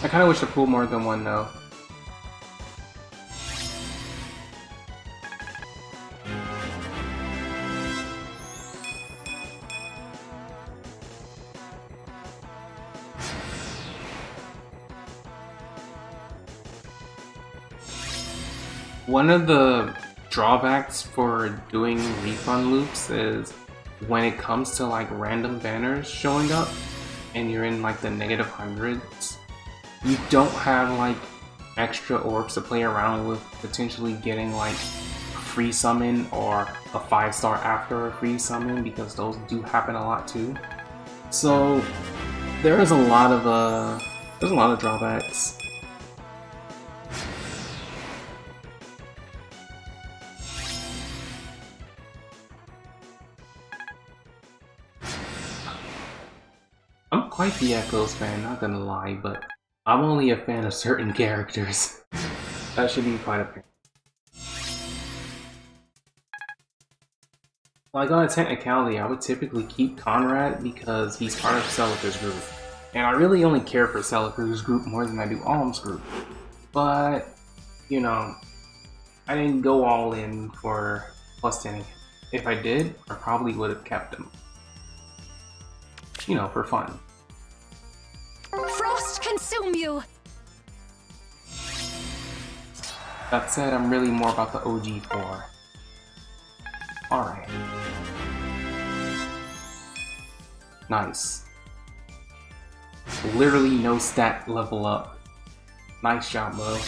I kinda wish to pull more than one though. One of the drawbacks for doing refund loops is when it comes to like random banners showing up and you're in like the negative hundreds, you don't have like extra orbs to play around with, potentially getting like a free summon or a 5-star after a free summon, because those do happen a lot too. So there is a lot of drawbacks. I'm quite the Echoes fan, not gonna lie, but I'm only a fan of certain characters. That should be quite apparent. Like on a technicality, I would typically keep Conrad because he's part of Celica's group. And I really only care for Celica's group more than I do Alm's group. But, you know, I didn't go all in for plus 10. If I did, I probably would have kept him. You know, for fun. Frost consume you! That said, I'm really more about the OG4. Alright. Nice. Literally no stat level up. Nice job, bro.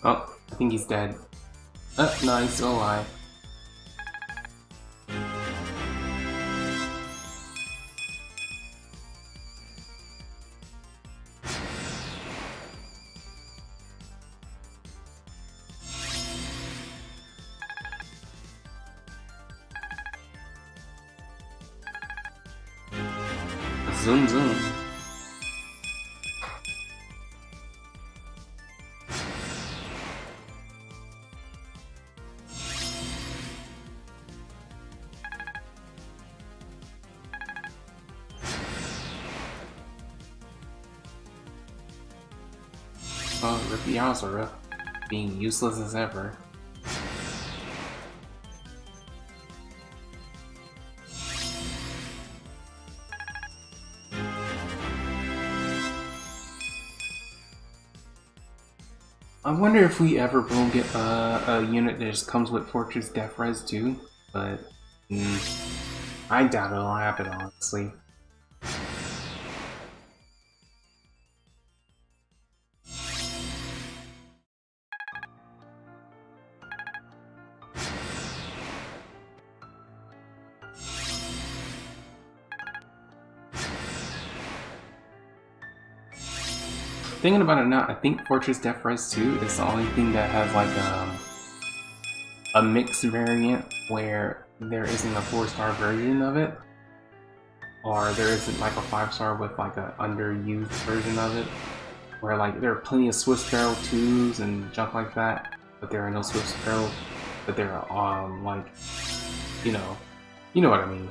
Oh, I think he's dead. No, he's still alive. Zoom zoom. Oh, Ripiazara, being useless as ever. I wonder if we ever will get a unit that just comes with Fortress Death Res too, but I doubt it'll happen, honestly. Thinking about it now, I think Fortress Death Res 2 is the only thing that has like a mixed variant where there isn't a 4-star version of it, or there isn't like a 5-star with like an underused version of it, where like there are plenty of Swift Sparrow 2s and junk like that, but there are no Swift Sparrow, but there are like, you know what I mean.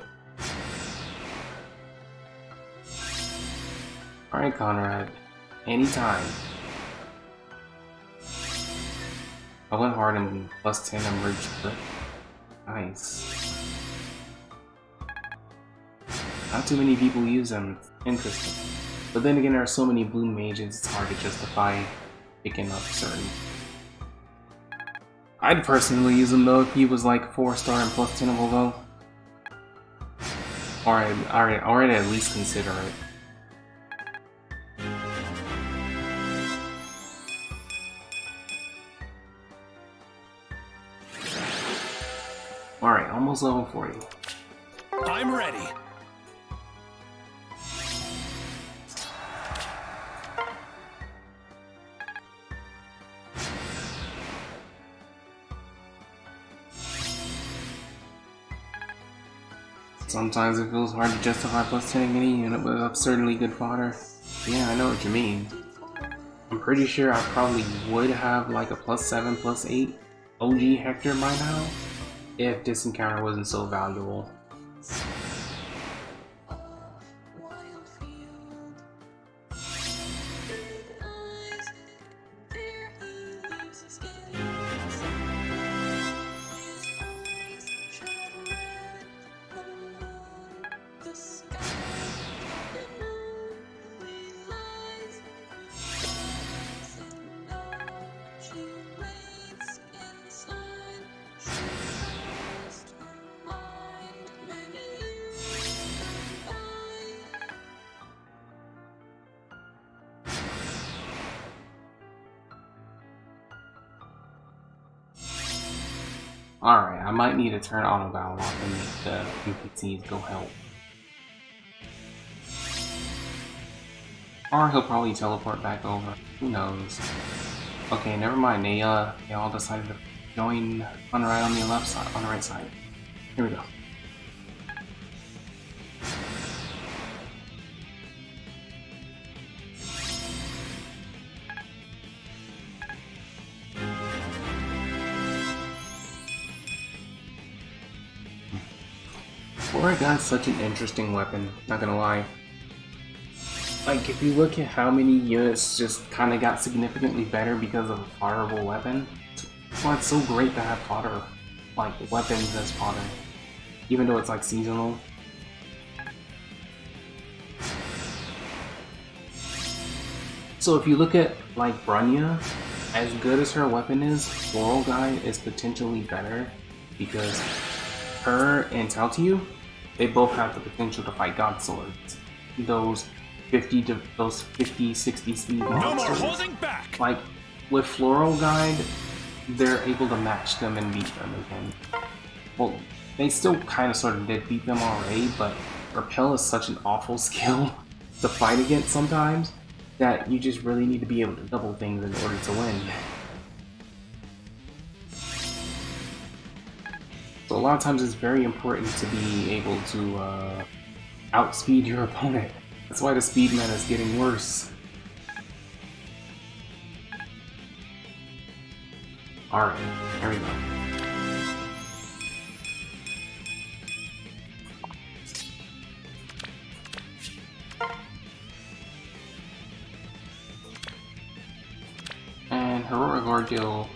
Alright, Conrad. Anytime. I went hard and plus 10 emerged, but nice. Not too many people use them. Interesting. But then again, there are so many blue mages, it's hard to justify picking up certain. I'd personally use him though if he was like 4-star and plus 10 though. Or I'd at least consider it. Alright, almost level 40. I'm ready. Sometimes it feels hard to justify plus 10 any unit with absurdly good fodder. Yeah, I know what you mean. I'm pretty sure I probably would have like a plus 7, plus 8 OG Hector by now, if this encounter wasn't so valuable. Alright, I might need to turn auto battle off and make the NPCs go help. Or he'll probably teleport back over. Who knows? Okay, never mind. They all decided to join on the right on the left side, on the right side. Here we go. Oregon's such an interesting weapon, not gonna lie. Like, if you look at how many units just kind of got significantly better because of a fodderable weapon, that's why it's so great to have fodder, like, weapons as fodder, even though it's like seasonal. So if you look at, like, Brunya, as good as her weapon is, Floral Guide is potentially better because her and Taotiu, they both have the potential to fight God Swords. Those 50, 60 speed monsters. No more holding back. Like, with Floral Guide, they're able to match them and beat them again. Well, they still kind of sort of did beat them already, but Repel is such an awful skill to fight against sometimes that you just really need to be able to double things in order to win. So a lot of times it's very important to be able to outspeed your opponent That's why the speed meta is getting worse. Alright, there we go. And Heroic Ordeal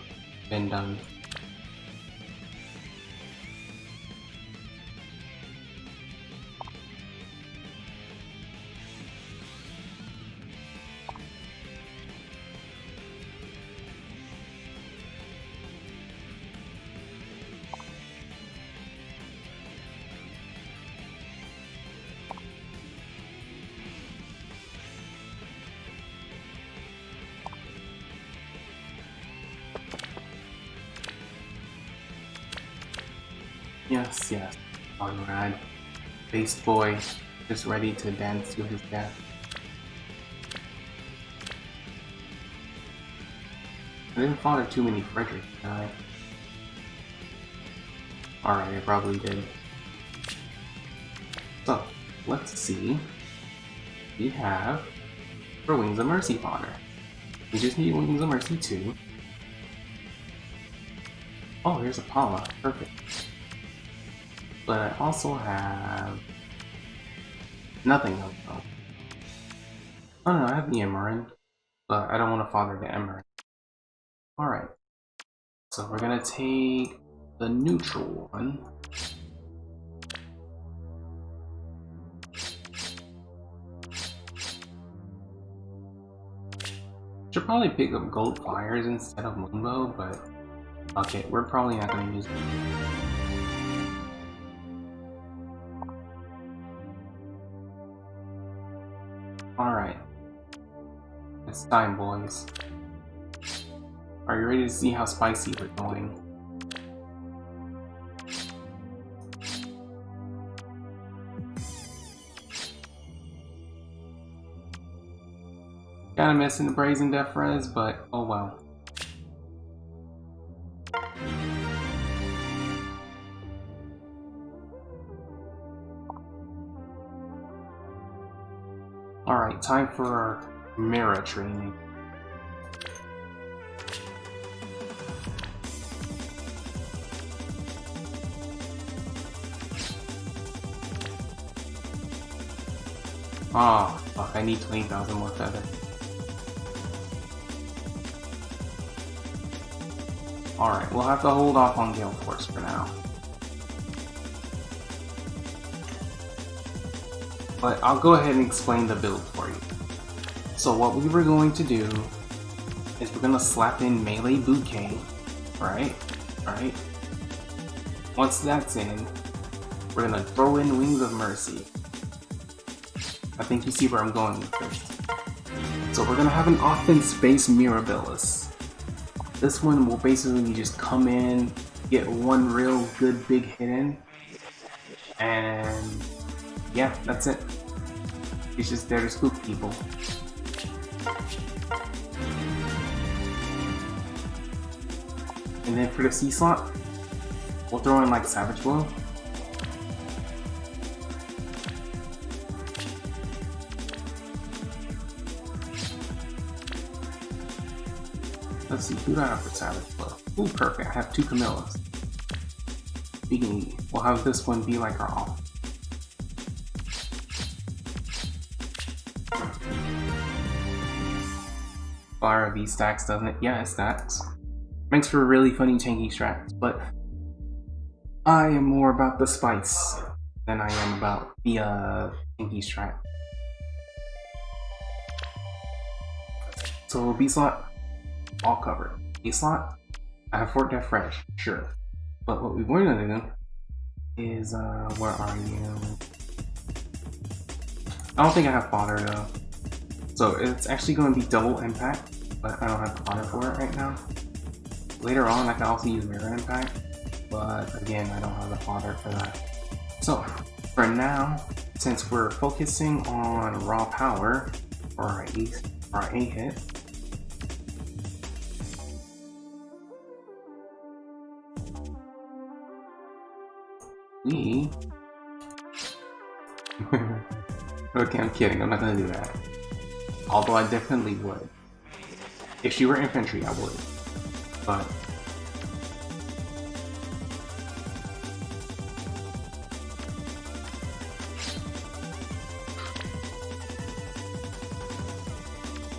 been done. Yes, yes, Conrad. Beast boy, just ready to dance to his death. I didn't father too many Frederick, did I? Alright, I probably did. So, let's see. We have for Wings of Mercy fodder. We just need Wings of Mercy 2. Oh, here's Apollo. Perfect. But I also have nothing else though. Oh no, I have the Emerald, but I don't want to father the Emerald. Alright. So we're gonna take the neutral one. Should probably pick up Gold Fires instead of Moonbow, but okay, we're probably not gonna use it. Alright. It's time, boys. Are you ready to see how spicy we're going? Kinda missing the Brazen Death Res, but oh well. Alright, time for our mirror training. Oh, fuck, I need 20,000 more feather. Alright, we'll have to hold off on Gale Force for now. But I'll go ahead and explain the build for you. So what we were going to do is we're going to slap in Melee Bouquet, right? Right? Once that's in, we're going to throw in Wings of Mercy. I think you see where I'm going with this. So we're going to have an offense-based Mirabilis. This one will basically just come in, get one real good big hit in, and yeah, that's it. He's just there to spook people. And then for the C slot, we'll throw in like Savage Blow. Let's see, who do I have for Savage Blow? Ooh, perfect, I have 2 Camillas. We'll have this one be like our off. Fire V stacks, doesn't it? Yeah, it stacks. Makes for really funny tanky strats, but I am more about the spice than I am about the tanky strat. So B slot, all covered. A slot, I have Fort Death Fresh, sure. But what we were gonna do is, where are you? I don't think I have fodder though. So it's actually going to be double impact, but I don't have fodder for it right now. Later on I can also use mirror impact, but again I don't have the fodder for that. So for now, since we're focusing on raw power, or at least our A hit, we Okay, I'm kidding. I'm not gonna do that. Although I definitely would. If she were infantry, I would. But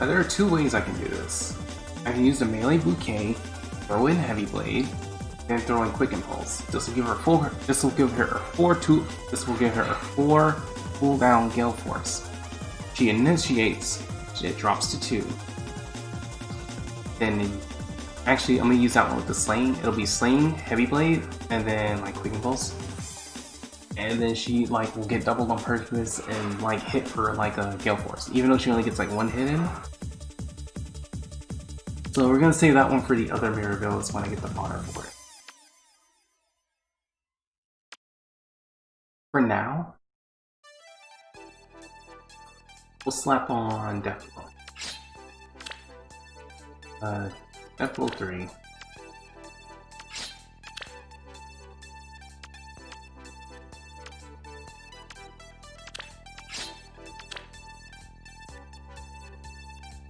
now, there are two ways I can do this. I can use the melee bouquet, throw in heavy blade, then throw in quick impulse. This will give her four cooldown gale force. She initiates, it drops to 2. Then actually I'm gonna use that one with the slaying. It'll be slaying, heavy blade, and then like quick impulse. And then she like will get doubled on purpose and like hit for like a gale force, even though she only gets like 1 hit in. So we're gonna save that one for the other Mirabilis when I get the fodder for it. For now, we'll slap on Death Blow. Death Blow 3.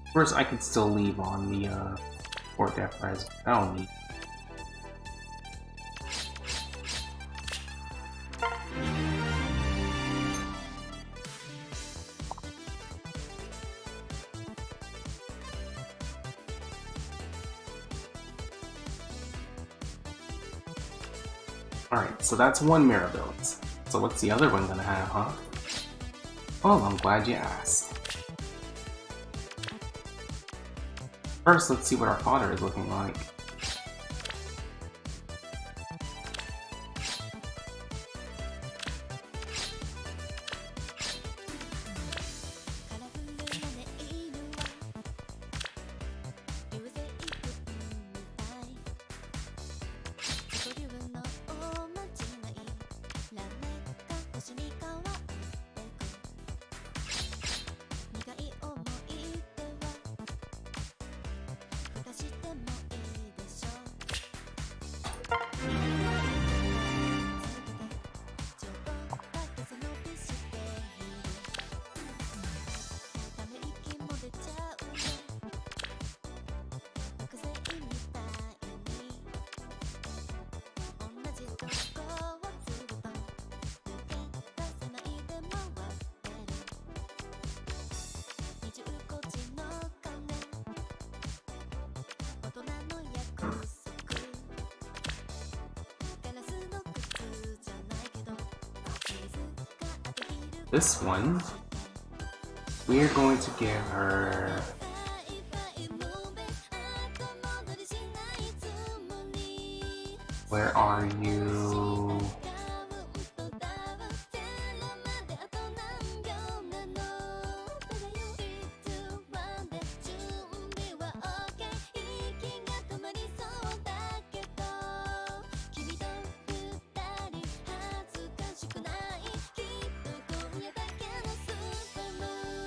Of course, I could still leave on the or Death Res. I don't need. Alright, so that's one Mirabilis. So what's the other one gonna have, huh? Well, I'm glad you asked. First, let's see what our fodder is looking like. This one, we're going to give her where are you?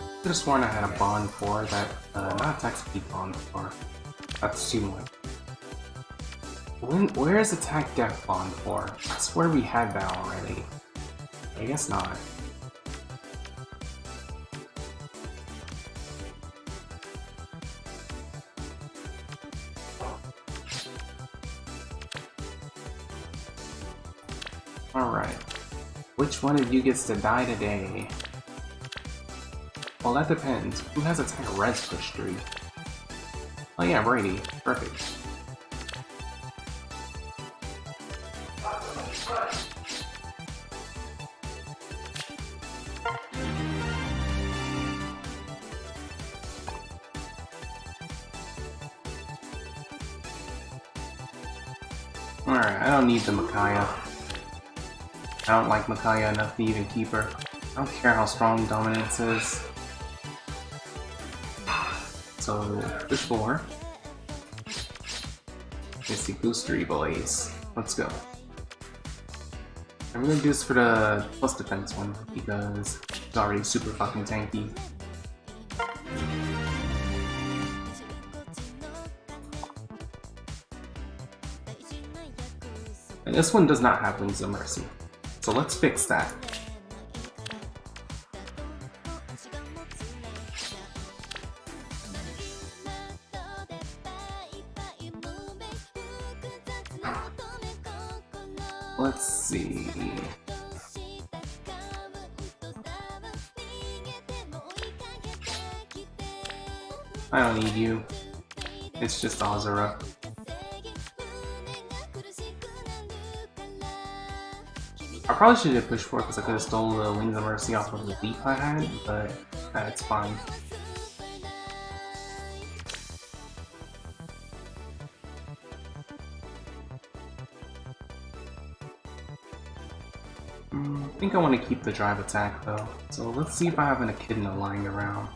I could have sworn I had a bond for that, not attack speed bond for. That's too much. Where is attack death bond for? I swear we had that already. I guess not. Alright. Which one of you gets to die today? Well, that depends. Who has attack res push 3? Oh yeah, Brady. Perfect. Alright, I don't need the Micaiah. I don't like Micaiah enough to even keep her. I don't care how strong Dominance is. So, push 4. It's the Boostery boys. Let's go. I'm gonna do this for the plus defense one because it's already super fucking tanky. And this one does not have Wings of Mercy. So let's fix that. Let's see. I don't need you. It's just Azura. I probably should have pushed for it because I could have stolen the Wings of Mercy off of the leaf I had, but that's fine. I think I want to keep the drive attack though, so let's see if I have an Echidna lying around.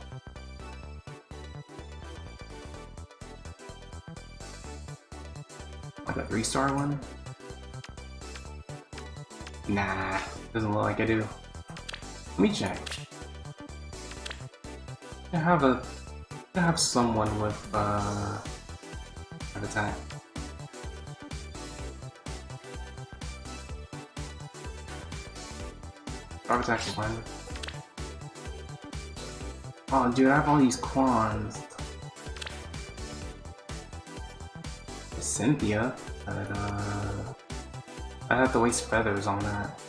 Like a 3-star one? Nah, doesn't look like I do. Let me check. I have someone with drive attack. Drive attack one. Oh, dude, I have all these Quans. Cynthia, but I have to waste feathers on that.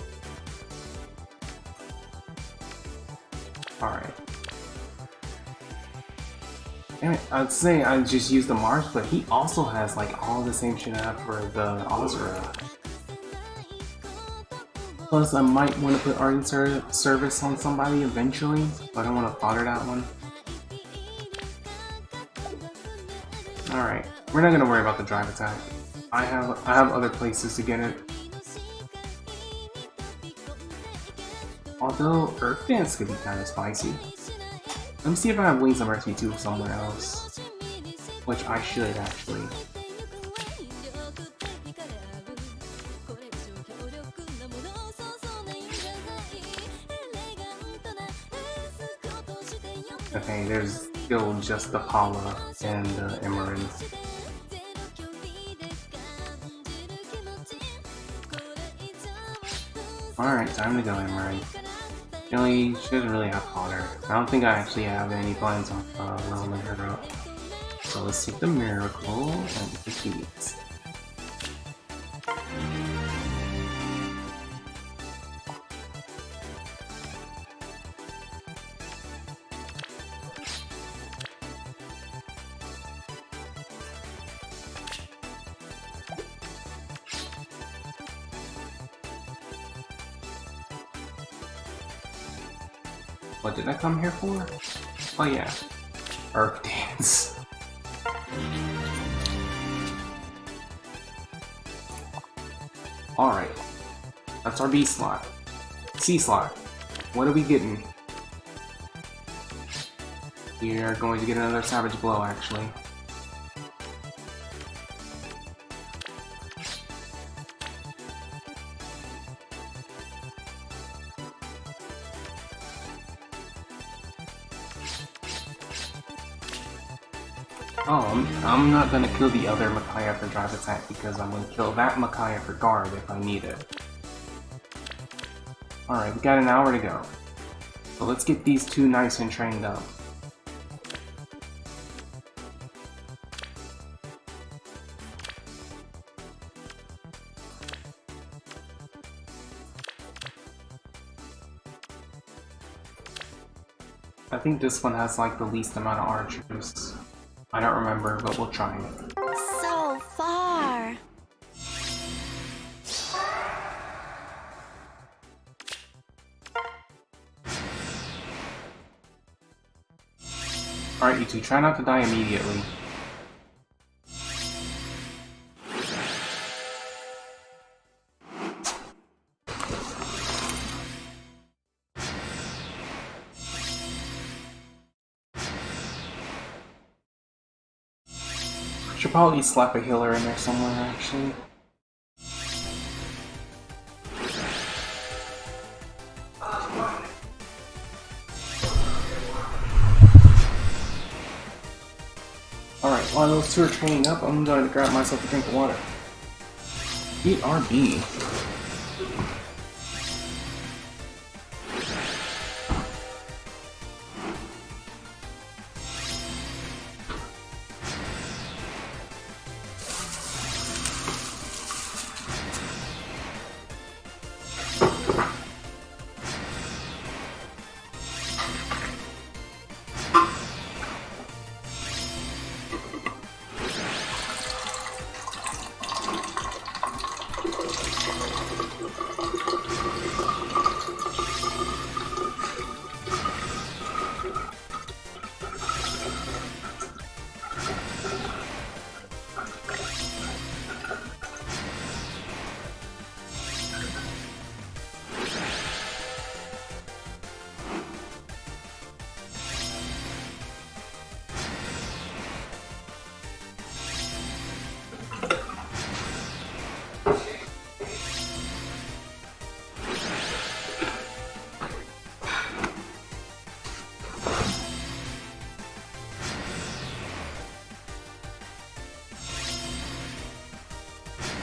Alright. Damn it, I'd say I just used the Mars, but he also has like all the same shit I have for the Azura. Plus, I might want to put Ardent Service on somebody eventually, but I don't want to fodder that one. Alright, we're not gonna worry about the drive attack. I have other places to get it. Although Earth Dance could be kind of spicy. Let me see if I have Wings of Mercy 2 somewhere else, which I should actually. Okay, there's still just the Paula and the Emerald. Alright, time to go, Emerald. She doesn't really have fodder. I don't think I actually have any plans on leveling her up. So let's take the Miracle and the keys. What did I come here for? Oh yeah, Earth Dance. Alright, that's our B slot. C slot. What are we getting? We are going to get another Savage Blow, actually. Oh, I'm not gonna kill the other Micaiah for drive attack because I'm gonna kill that Micaiah for guard if I need it. Alright, we got an hour to go. So let's get these two nice and trained up. I think this one has like the least amount of archers. I don't remember, but we'll try it. So far. Alright, you two, try not to die immediately. Should probably slap a healer in there somewhere, actually. Alright, while those two are training up, I'm going to grab myself a drink of water. Eat RB.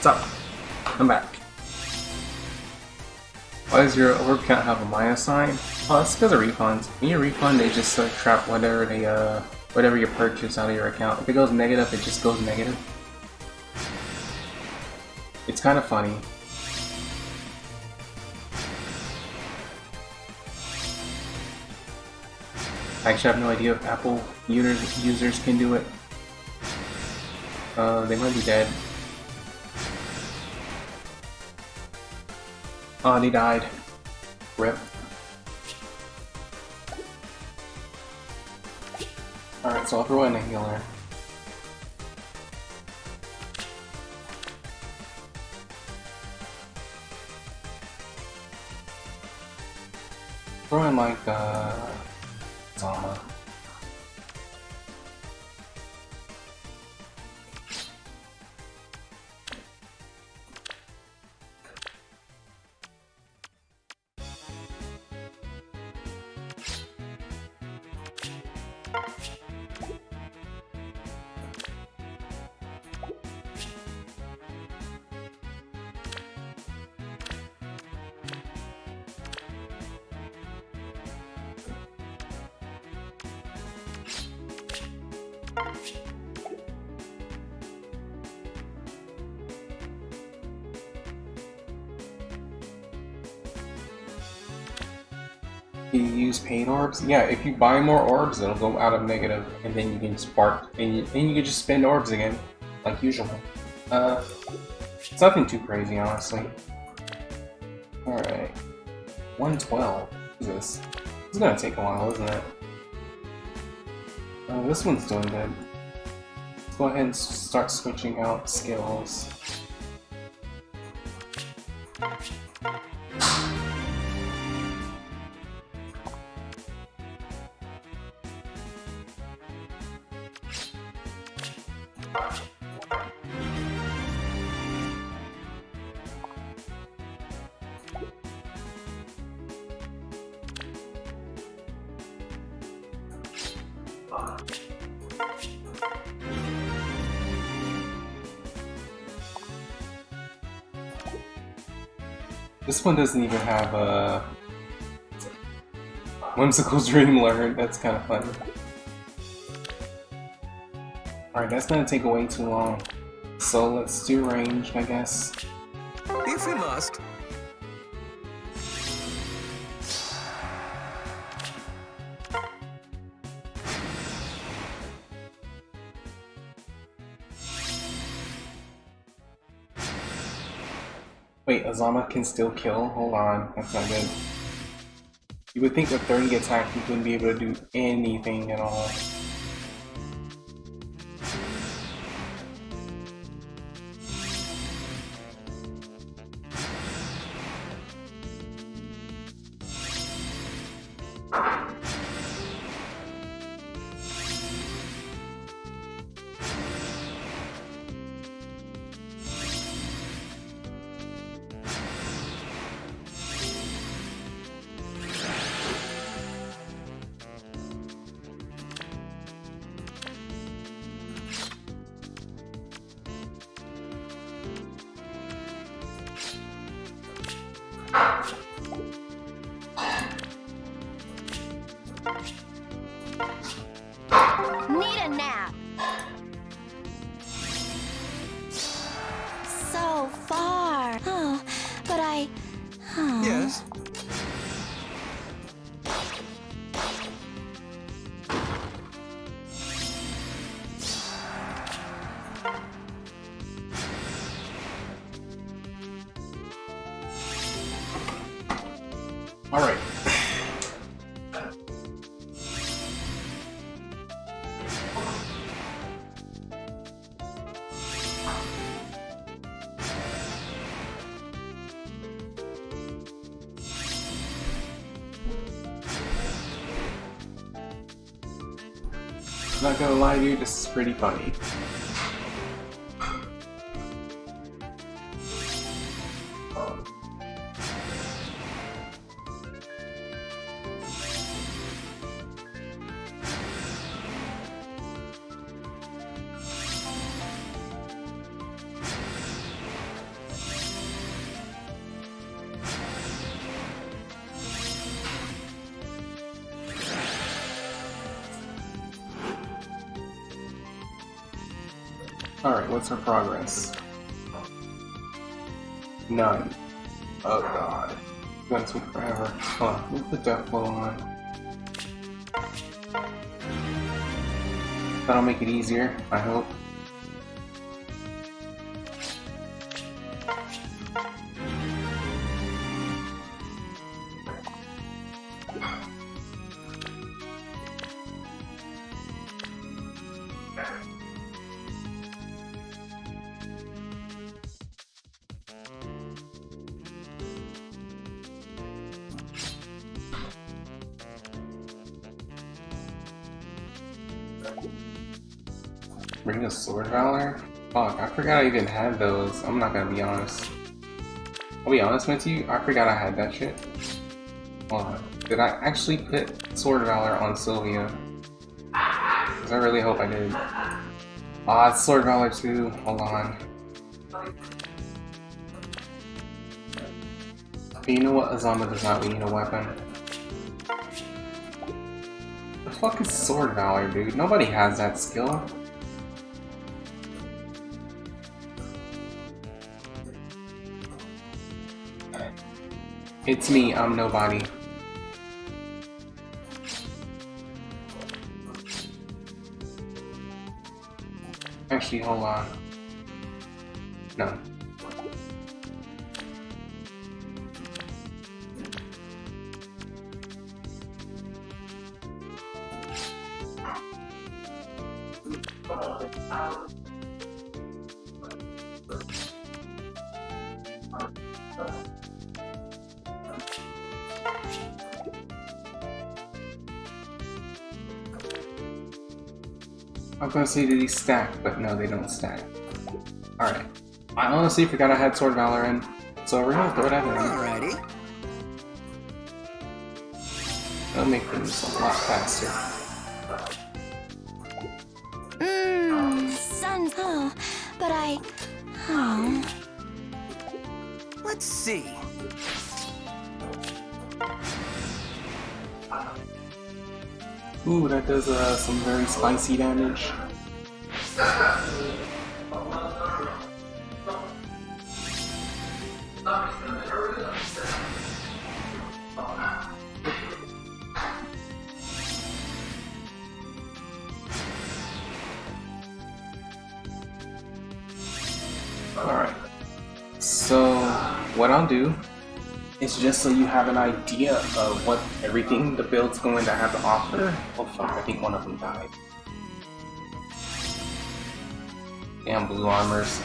What's up? I'm back. Why does your orb count have a minus sign? Oh, that's because of refunds. When you refund, they just trap whatever they whatever you purchase out of your account. If it goes negative, it just goes negative. It's kind of funny. I actually have no idea if Apple users can do it. They might be dead. Oh, they died. Rip. Alright, so I'll throw in a healer. Throw in like, Zama. You use paid orbs? Yeah, if you buy more orbs, it'll go out of negative, and then you can spark, and you can just spend orbs again, like usual. It's nothing too crazy, honestly. Alright. 112. What is this? This is gonna take a while, isn't it? This one's doing good. Let's go ahead and start switching out skills. This one doesn't even have a Whimsical Dream Alert. That's kind of funny. Alright, that's gonna take way too long. So let's do ranged, I guess. If we must. Wait, Azama can still kill? Hold on, that's not good. You would think with 30 attack you wouldn't be able to do anything at all. Need a nap. So far. Oh, but I... Yes. Not gonna lie to you, this is pretty funny. Alright, what's our progress? None. Oh god. It's gonna take forever. Hold on, we'll put that flow on. That'll make it easier, I hope. Bring a Sword Valor? Fuck, I forgot I even had those. I'm not gonna be honest. I'll be honest with you, I forgot I had that shit. Hold on. Did I actually put Sword Valor on Sylvia? Because I really hope I did. Ah, it's Sword Valor too. Hold on. But you know what? Azama does not need a weapon. The fuck is Sword Valor, dude? Nobody has that skill. It's me, I'm nobody. Actually, hold on. No. I was gonna say that these stack, but no, they don't stack. Alright. I honestly forgot I had Sword Valor in, so we're gonna throw that in. Alrighty. That'll make things a lot faster. Sun. Oh, but oh. Let's see. Ooh, that does some very spicy damage. Alright, so what I'll do is just so you have an idea of what everything the build's going to have to offer. Oh fuck, I think one of them died. Damn blue armors.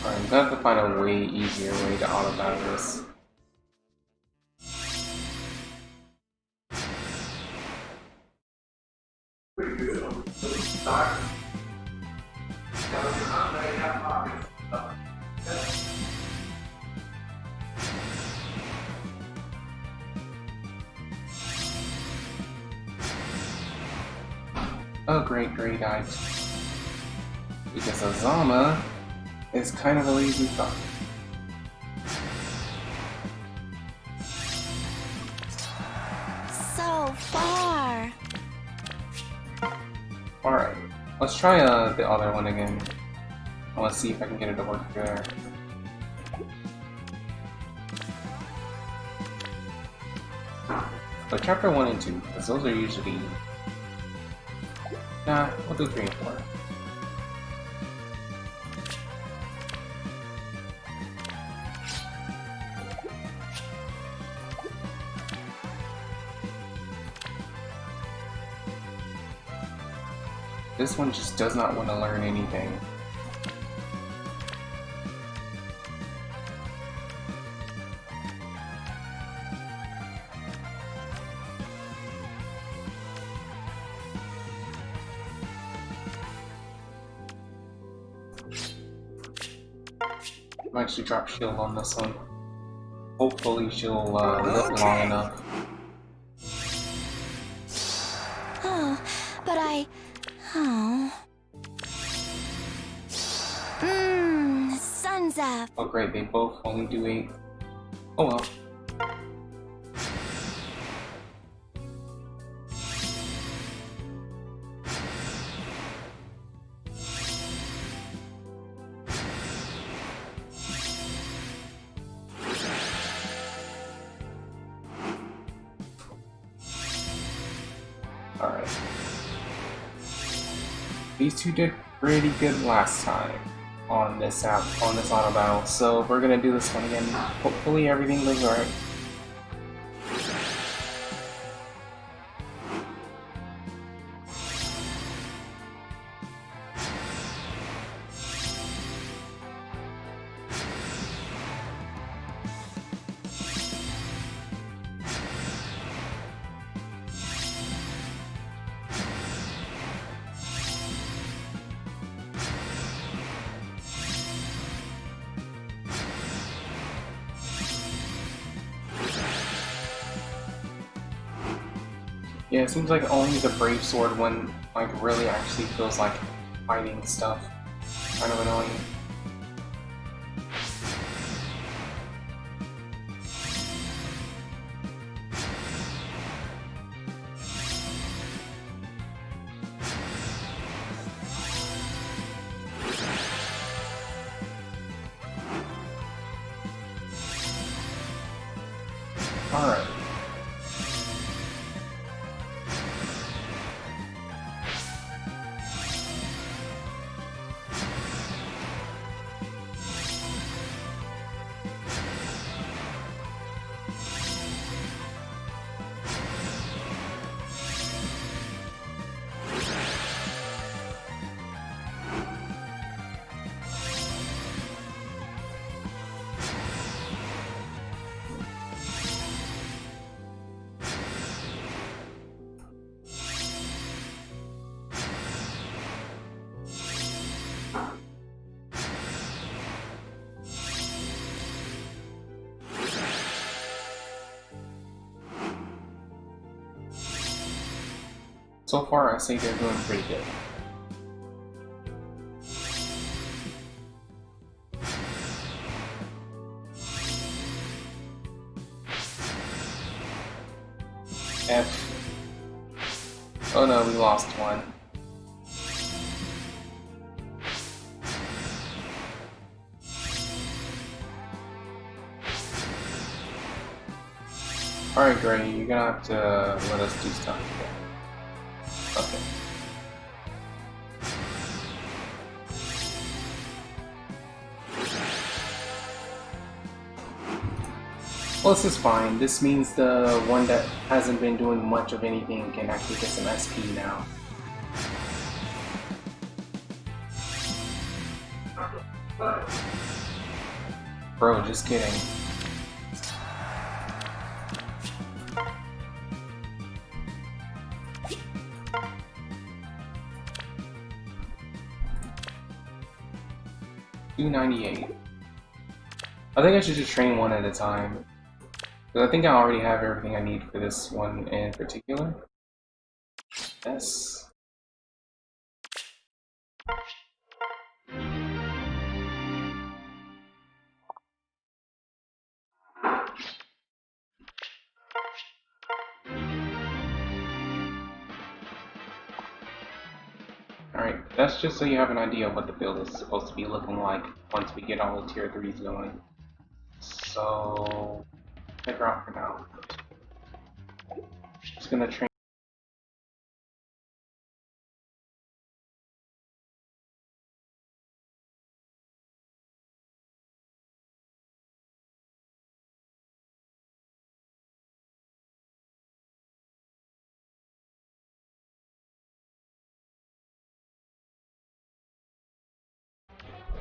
Alright, I'm gonna have to find a way easier way to auto-battle this. Oh great, great died. Because Azama is kind of a lazy fuck. So far. Alright, let's try the other one again. I want to see if I can get it to work there. But chapter 1 and 2, because those are usually... Nah, we'll do 3 and 4. This one just does not want to learn anything. Might actually drop shield on this one. Hopefully she'll live long enough. Oh, but oh. Sun's up. Oh great, they both only do 8. Oh well. Alright. These two did pretty good last time on this auto battle, so we're gonna do this one again. Hopefully everything goes alright. Yeah, it seems like only the Brave Sword one like really actually feels like fighting stuff. Kind of annoying. Alright. So far, I say they're doing pretty good. F. Oh no, we lost one. Alright, Gray, you're gonna have to let us do stuff. Okay. Well, this is fine. This means the one that hasn't been doing much of anything can actually get some SP now. Bro, just kidding. $298. I think I should just train one at a time. Because I think I already have everything I need for this one in particular. Yes. Alright, that's just so you have an idea of what the build is supposed to be looking like once we get all the tier 3s going. So, take her out for now. Just gonna train.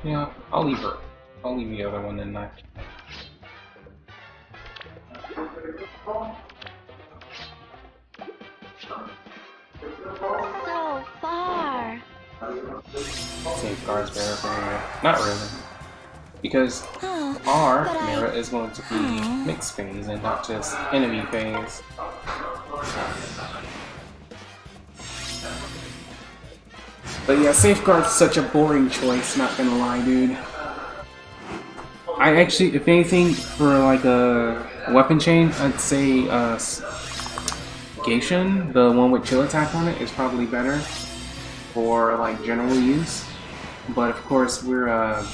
Yeah, I'll leave her. I'll leave the other one in there. So far. Safeguards better for here. Not really. Because Oh, our but I- Mira is going to be mixed phase and not just enemy phase. But yeah, Safeguard's such a boring choice, not gonna lie, dude. I actually, if anything, for like a weapon chain, I'd say Geishan, the one with chill attack on it, is probably better for like general use. But of course, we're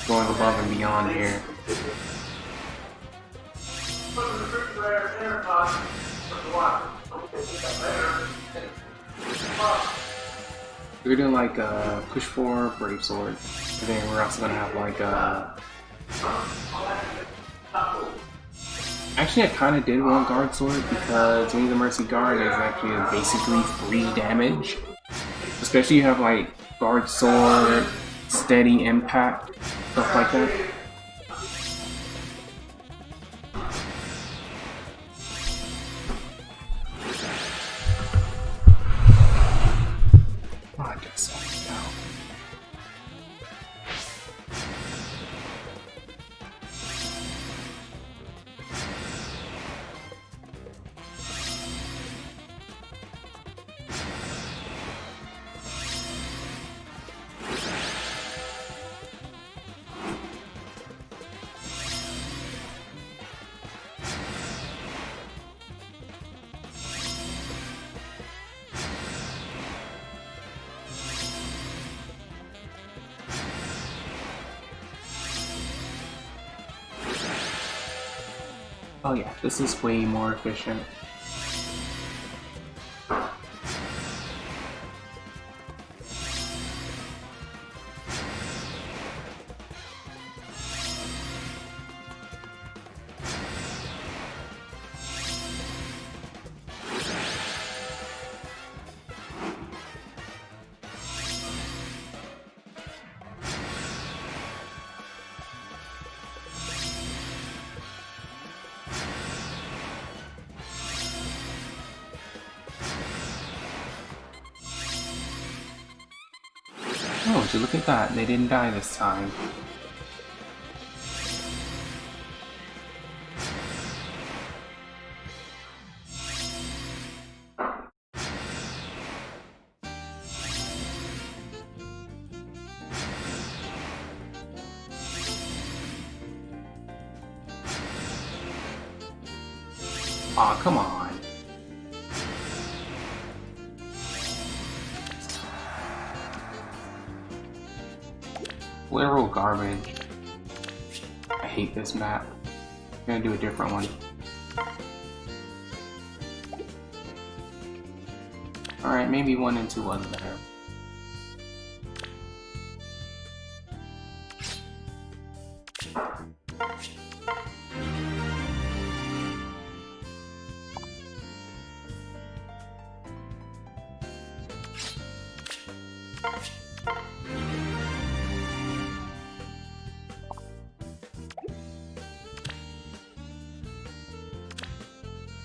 going above and beyond here. We're doing like push 4 Brave Sword, and then we're also gonna have like actually, I kind of did want Guard Sword because Wings of Mercy Guard is actually basically 3 damage. Especially you have like Guard Sword, Steady Impact, stuff like that. Oh, I guess so. No. Oh yeah, this is way more efficient. Oh, would you look at that? They didn't die this time. Aw, come on. Literal garbage. I hate this map. I'm gonna do a different one. Alright, maybe 1 and 2 was better.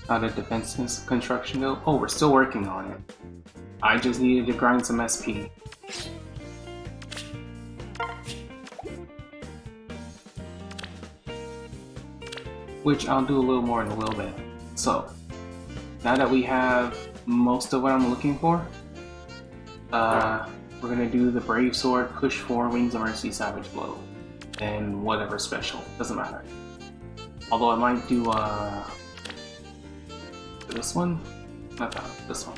How did defense construction go? Oh, we're still working on it. I just needed to grind some SP. Which I'll do a little more in a little bit. So, now that we have most of what I'm looking for, we're gonna do the Brave Sword, Push 4, Wings of Mercy, Savage Blow, and whatever special. Doesn't matter. Although I might do this one? Not that one, this one.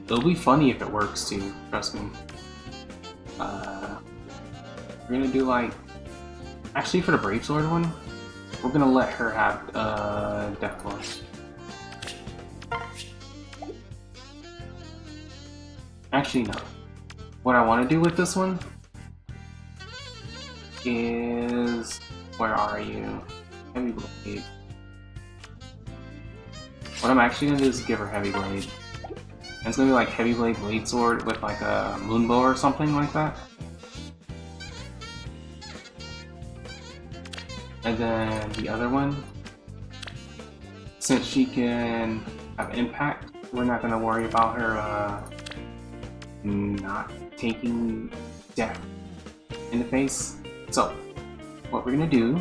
It'll be funny if it works too, trust me. We're gonna do like... Actually, for the Brave Sword one, we're gonna let her have Death Blows. Actually, no. What I want to do with this one is... Where are you? Heavy Blade. What I'm actually gonna do is give her Heavy Blade. And it's gonna be like Heavy Blade Blade Sword with like a Moonbow or something like that. And then the other one, since she can have impact, we're not gonna worry about her not taking in the face. So, what we're gonna do,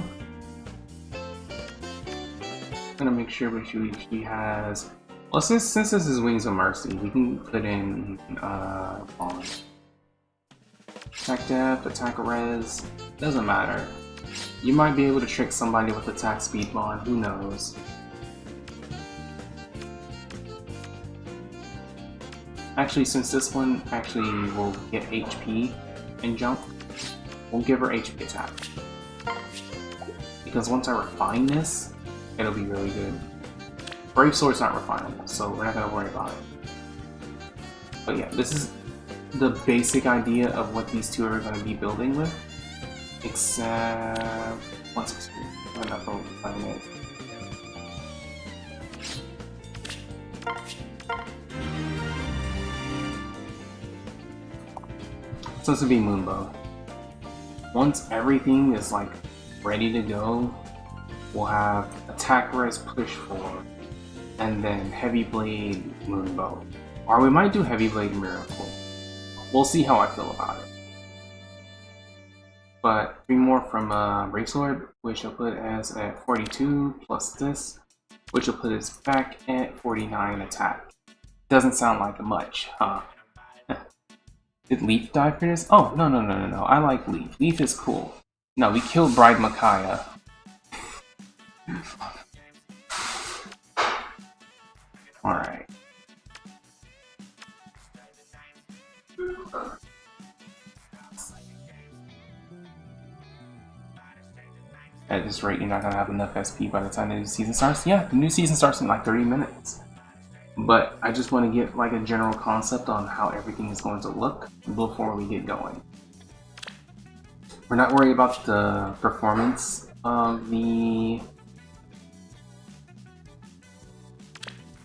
I'm gonna make sure she has, well, since this is Wings of Mercy, we can put in Fallen. Attack Depth, Attack Res, doesn't matter. You might be able to trick somebody with Attack Speed Bond, who knows. Actually, since this one actually will get HP and jump, we'll give her HP attack. Because once I refine this, it'll be really good. Brave Sword's not refinable, so we're not gonna worry about it. But yeah, this is the basic idea of what these two are gonna be building with. Except... 160. I'm not going to find it. So this would be Moonbow. Once everything is like ready to go, we'll have Attack Res Push 4, and then Heavy Blade Moonbow. Or we might do Heavy Blade Miracle. We'll see how I feel about it. But 3 more from Brave Sword, which will put us at 42, plus this, which will put us back at 49 attack. Doesn't sound like much, huh? Did Leaf die for this? Oh, no. I like Leaf. Leaf is cool. No, we killed Bride Micaiah. Alright. At this rate, you're not gonna have enough SP by the time the new season starts. Yeah, the new season starts in like 30 minutes. But I just want to get like a general concept on how everything is going to look before we get going. We're not worried about the performance of the...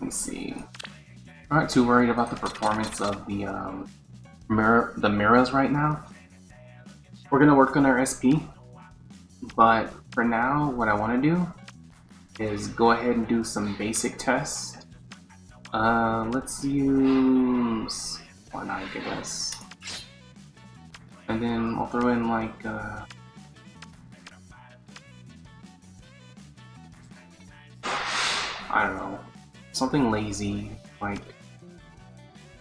Let me see. I'm not too worried about the performance of the mirrors right now. We're gonna work on our SP, but for now, what I want to do is go ahead and do some basic tests. Let's use one eye, I guess. And then I'll throw in like I don't know, something lazy, like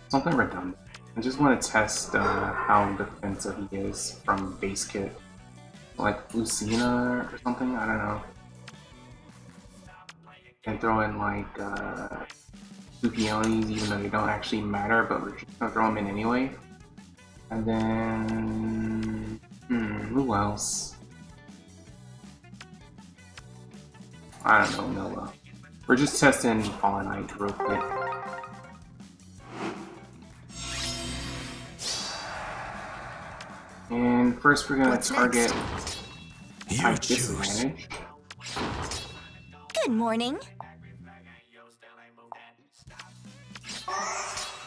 something redundant. I just want to test how defensive he is from base kit, like Lucina or something. I don't know. And throw in like Supiones, even though they don't actually matter, but we're just gonna throw them in anyway. And then, who else? I don't know, Noah. We're just testing Fallen Knight real quick. And first we're gonna target type disadvantage. Good morning.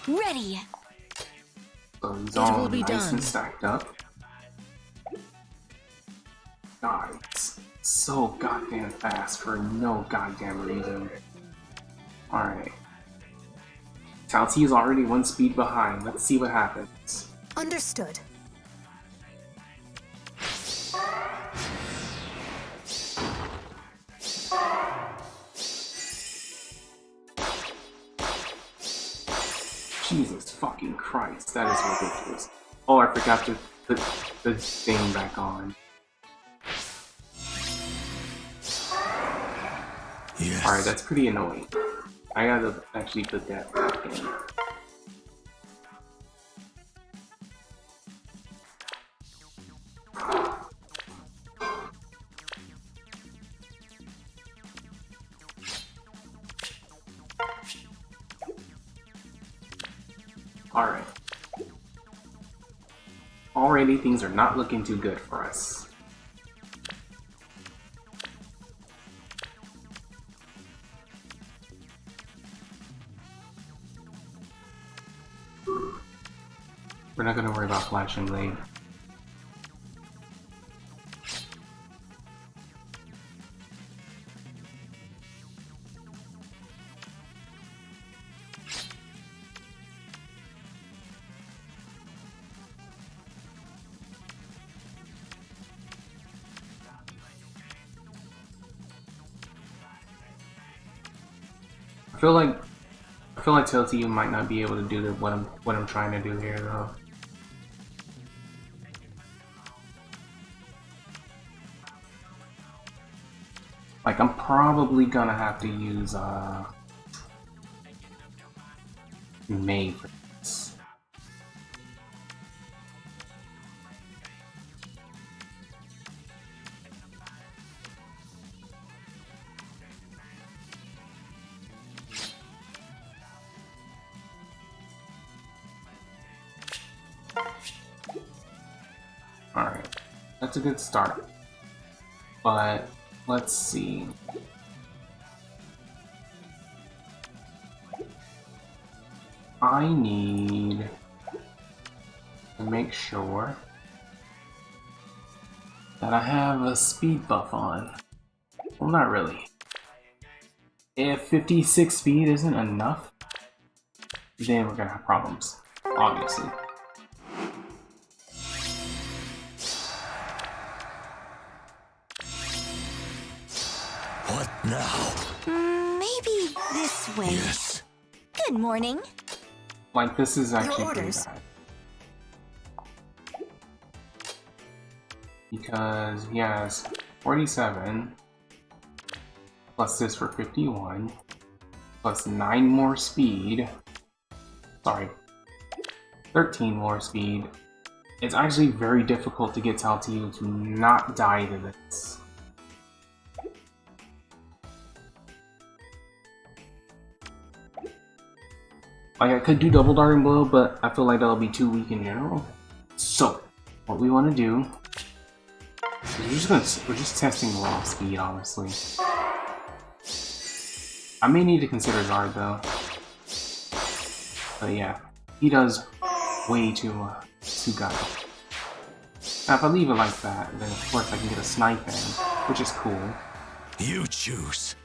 Ready. So he's all nice and stacked up. God, it's so goddamn fast for no goddamn reason. Alright. Talty is already 1 speed behind. Let's see what happens. Understood. Jesus fucking Christ, that is ridiculous. Oh, I forgot to put the thing back on. Yes. Alright, that's pretty annoying. I gotta actually put that back in. Alright. Already things are not looking too good for us. We're not gonna worry about Flash and Blade. I feel like Tilty might not be able to do what I'm trying to do here though. Like I'm probably gonna have to use May for this. Alright, that's a good start. But let's see. I need to make sure that I have a speed buff on. Well, not really. If 56 speed isn't enough, then we're gonna have problems, obviously. What now? Maybe this way. Yes. Good morning. Like, this is actually pretty orders. bad. Because he has 47, plus this for 51, plus 9 more speed. Sorry, 13 more speed. It's actually very difficult to get Taltiu to not die to this. Like, I could do double darting blow, but I feel like that'll be too weak in general. So, what we want to do is we're just testing raw speed, honestly. I may need to consider guard though. But yeah, he does way too good. Now, if I leave it like that, then of course I can get a snipe in, which is cool. You choose.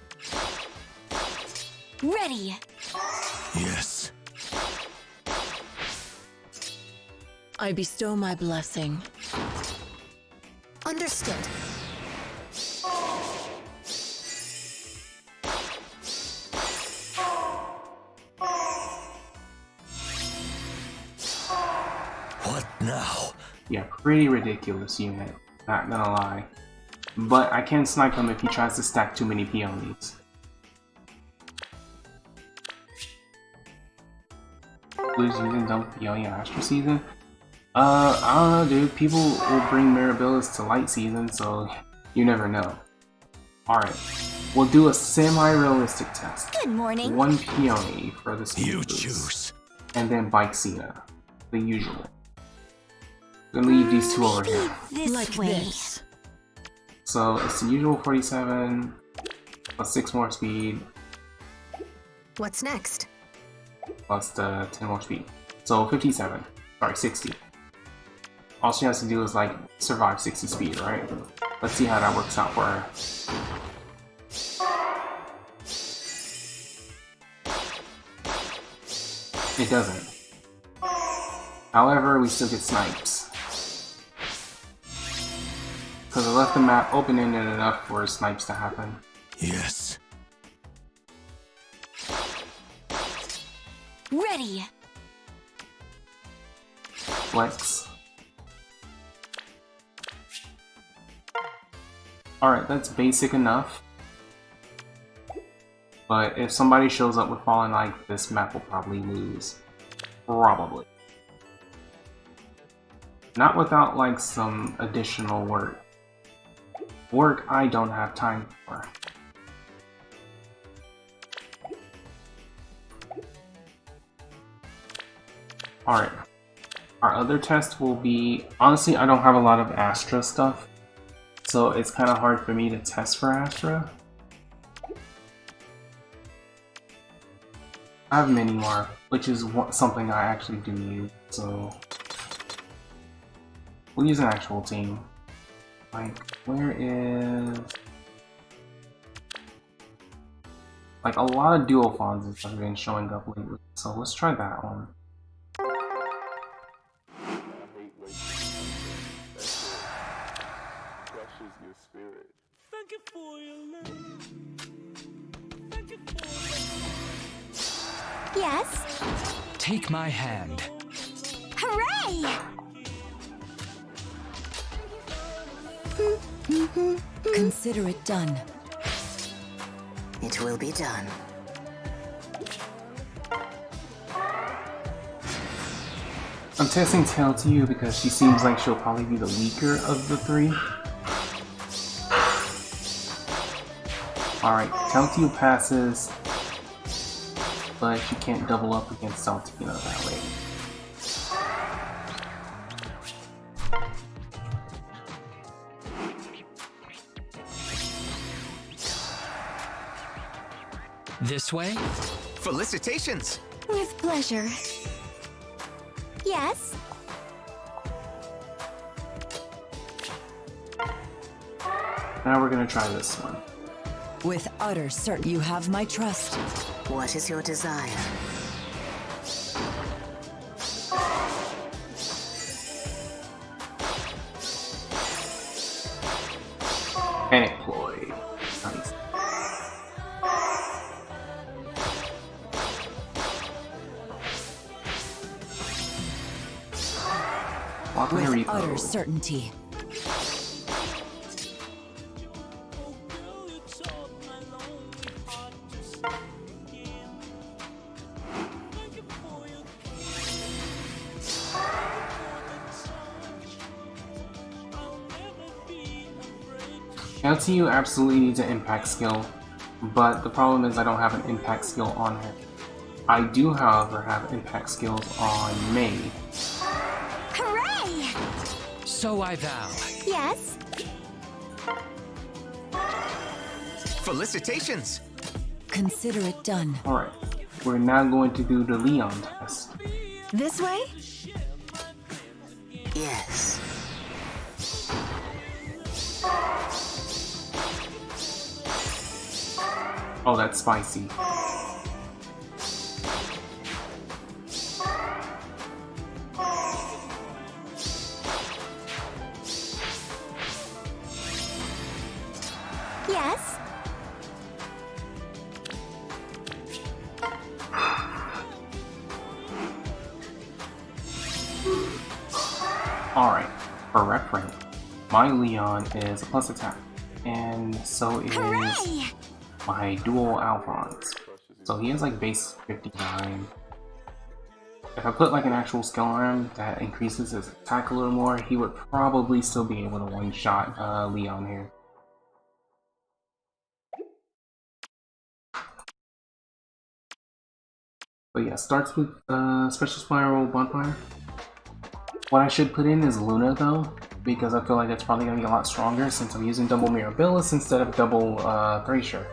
Ready. Yes. I bestow my blessing. Understood. What now? Yeah, pretty ridiculous unit, not gonna lie. But I can snipe him if he tries to stack too many peonies. Who's using double peony Astra season? I don't know, dude. People will bring Mirabilis to light season, so you never know. Alright, we'll do a semi-realistic test. Good morning. 1 peony for the speed You boost, choose. and then Bike Cena, the usual. Gonna leave these two over here. This Like way. this. So it's the usual 47, plus 6 more speed, What's next? plus the 10 more speed. So 57. Sorry, 60. All she has to do is like survive 60 speed, right? Let's see how that works out for her. It doesn't. However, we still get snipes. Because I left the map open-ended enough for snipes to happen. Yes. Ready. Flex. Alright, that's basic enough. But if somebody shows up with Fallen Like, this map will probably lose. Probably. Not without like some additional work. Work I don't have time for. Alright. Our other test will be... Honestly, I don't have a lot of Astra stuff. So it's kind of hard for me to test for Astra. I have many more, which is something I actually do need, so... We'll use an actual team. Like, where is... Like, a lot of dual fonts have been showing up lately, so let's try that one. Yes. Take my hand. Hooray! Consider it done. It will be done. I'm testing Tail to you because she seems like she'll probably be the weaker of the three. Alright, Tail to you passes, but she can't double up against Saltina that way. This way? Felicitations! With pleasure. Yes. Now we're gonna try this one. With utter certainty, you have my trust. What is your desire? Panic ploy. Nice. Walk with With Repo. utter certainty. Now to you absolutely needs an impact skill, but the problem is I don't have an impact skill on her. I do, however, have impact skills on May. Hooray! So I vow. Yes. Felicitations! Consider it done. Alright, we're now going to do the Leon test. This way? Yes. Oh, that's spicy. Yes. Alright, for reference, my Leon is a plus attack, and so is Hooray! my dual Alphonse. So he has like base 59. If I put like an actual skill on him that increases his attack a little more, he would probably still be able to one-shot Leon here. But yeah, starts with Special Spiral Bonfire. What I should put in is Luna though, because I feel like that's probably going to be a lot stronger since I'm using double Mirabilis instead of double Thracier.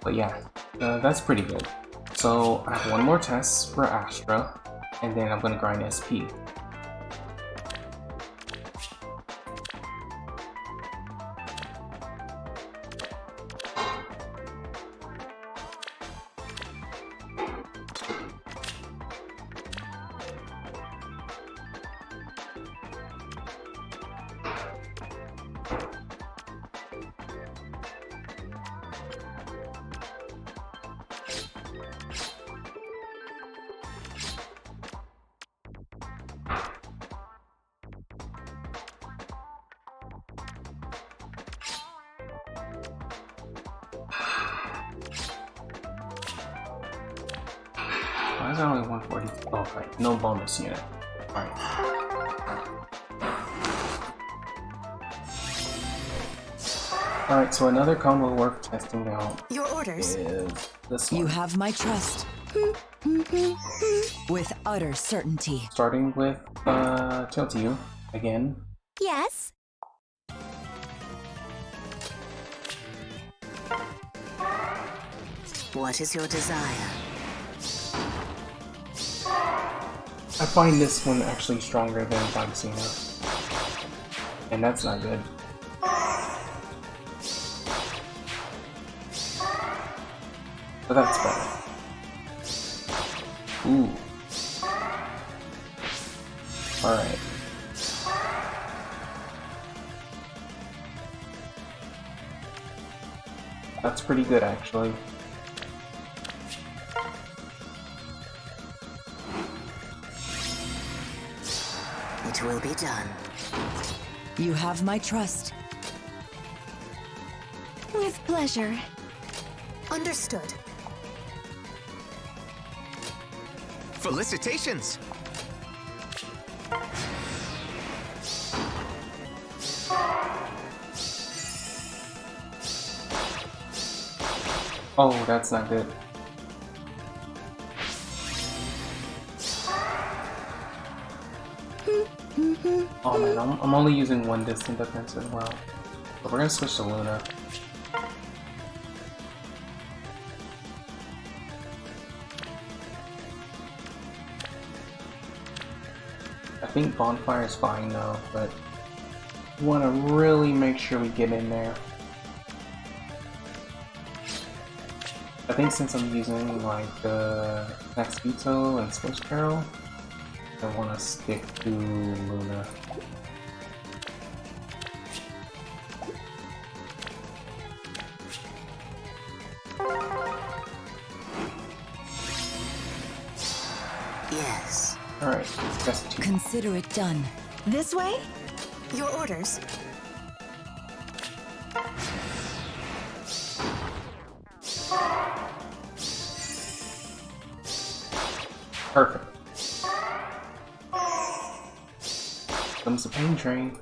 But yeah, that's pretty good. So I have one more test for Astra, and then I'm going to grind SP. Why is that only 140? Oh, right, no bonus unit. Alright. Alright, so another combo worth testing out Your orders. is this one. You have my trust. With utter certainty. Starting with Tail to you again. Yes. What is your desire? I find this one actually stronger than Foxina. And that's not good. But that's better. Ooh. Alright. That's pretty good actually. It will be done. You have my trust. With pleasure. Understood. Felicitations! Oh, that's not good. Oh man, I'm only using one distant defense as well. But we're gonna switch to Luna. I think Bonfire is fine though, but we want to really make sure we get in there. I think since I'm using like Max Vito and Switch Carol, I want to stick to Luna. Yes. Alright, that's two. Consider it done. This way? Your orders. Perfect. Comes the pain train.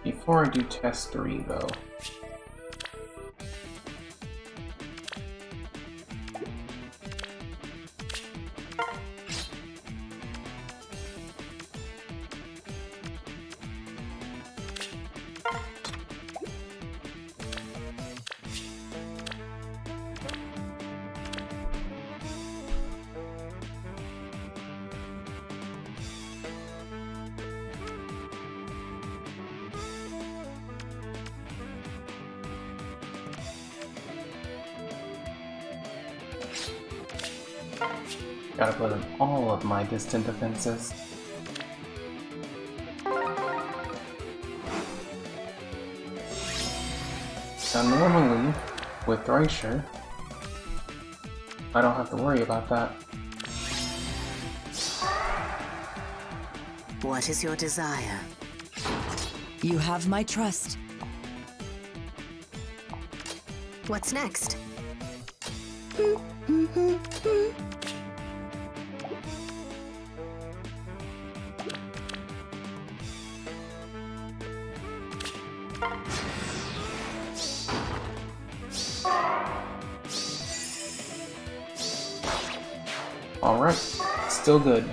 Before I do test 3 though, gotta put in all of my distant defenses. Now normally, with Thracer, I don't have to worry about that. What is your desire? You have my trust. What's next? Alright, still good.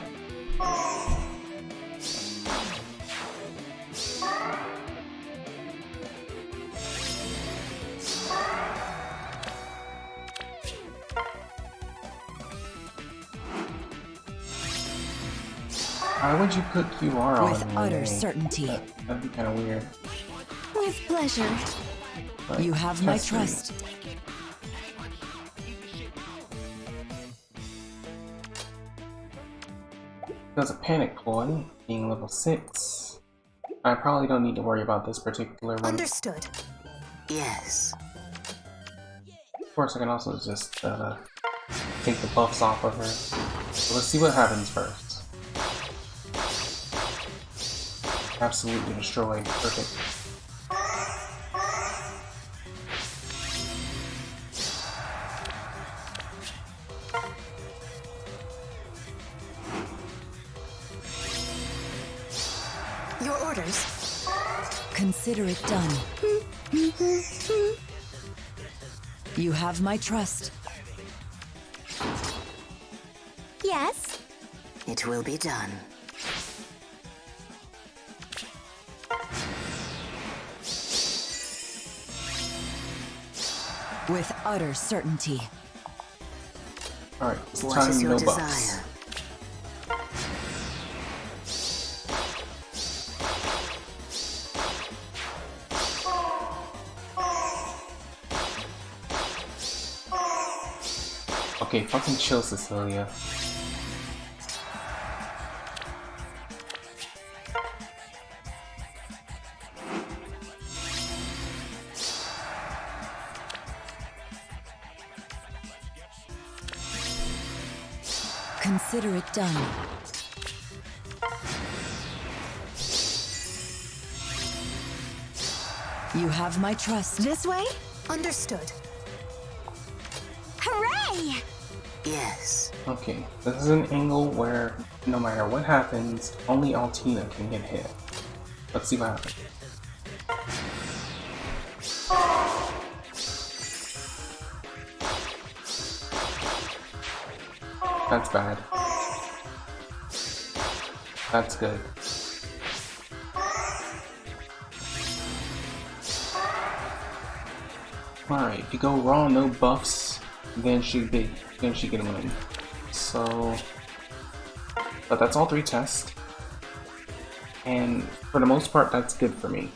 Why would you put QR on With me? utter certainty. That'd be kind of weird. With pleasure. But You have my test 3. trust. There's a panic ploy, being level 6. I probably don't need to worry about this particular one. Understood. Yes. Of course, I can also just take the buffs off of her. So let's see what happens first. Absolutely destroyed. Perfect. Your orders. Consider it done. You have my trust. Yes. It will be done. With utter certainty. Alright, this What time is your no desire? buffs. Okay, fucking chill, Cecilia. Consider it done. You have my trust. This way? Understood. Hooray! Yes. Okay, this is an angle where no matter what happens, only Altina can get hit. Let's see what happens. That's bad. That's good. Alright, if you go raw, no buffs, then she can win. So, but that's all 3 tests, and for the most part, that's good for me.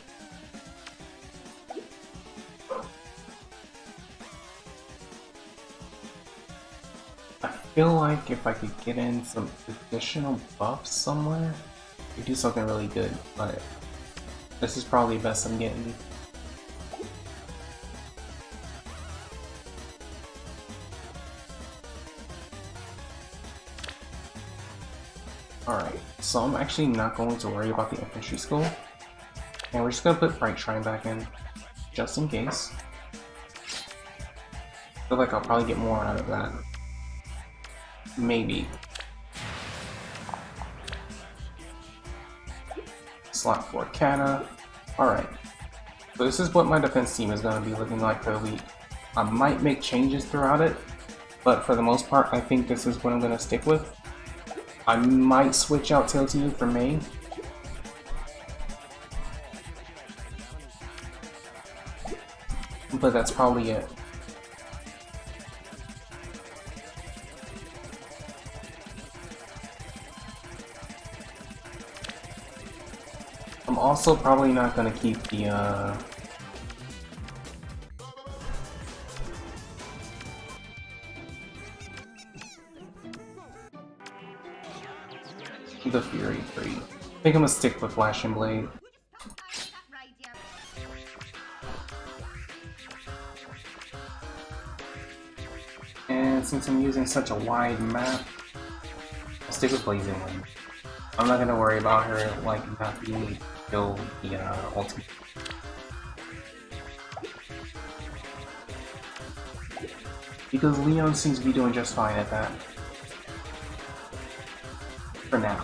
I feel like if I could get in some additional buffs somewhere, I could do something really good, but this is probably the best I'm getting. Alright, so I'm actually not going to worry about the infantry school, and we're just going to put Bright Shrine back in, just in case. I feel like I'll probably get more out of that. Maybe. Slot for Kata. Alright, so this is what my defense team is going to be looking like for the week. I might make changes throughout it, but for the most part, I think this is what I'm going to stick with. I might switch out Tiltiu for May. But that's probably it. I'm also probably not gonna keep the Fury Free. I think I'm gonna stick with Flash and Blade. And since I'm using such a wide map, I'll stick with Blazing Wind. I'm not gonna worry about her like not being able to kill the ultimate. Because Leon seems to be doing just fine at that. For now.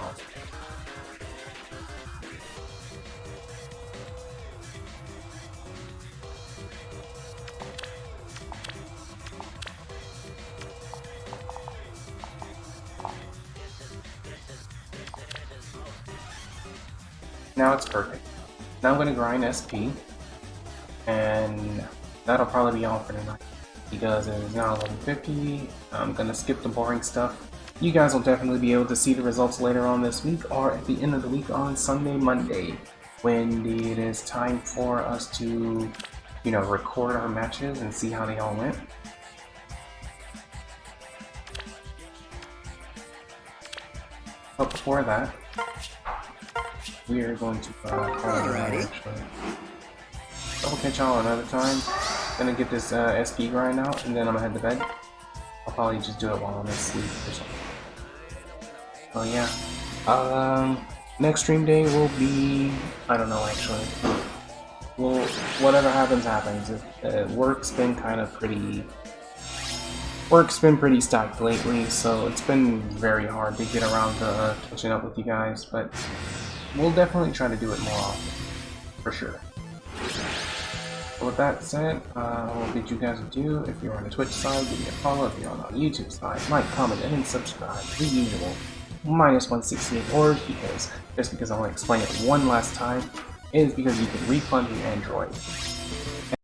Now it's perfect. Now I'm going to grind SP, and that'll probably be all for tonight. Because it is now 11:50, I'm going to skip the boring stuff. You guys will definitely be able to see the results later on this week, or at the end of the week on Sunday, Monday, when it is time for us to, you know, record our matches and see how they all went. But before that, we are going to call it a night, actually. I'll catch y'all another time. Gonna get this SP grind out, and then I'm gonna head to bed. I'll probably just do it while I'm asleep or something. Oh yeah. Next stream day will be, I don't know actually. Well, whatever happens, happens. Work's been pretty stacked lately, so it's been very hard to get around to catching up with you guys, but we'll definitely try to do it more often, for sure. But with that said, I will bid you guys adieu. If you're on the Twitch side, give me a follow. If you're on the YouTube side, like, comment, and subscribe. The usual minus 168 orbs, because just because I want to explain it one last time is because you can refund your Android.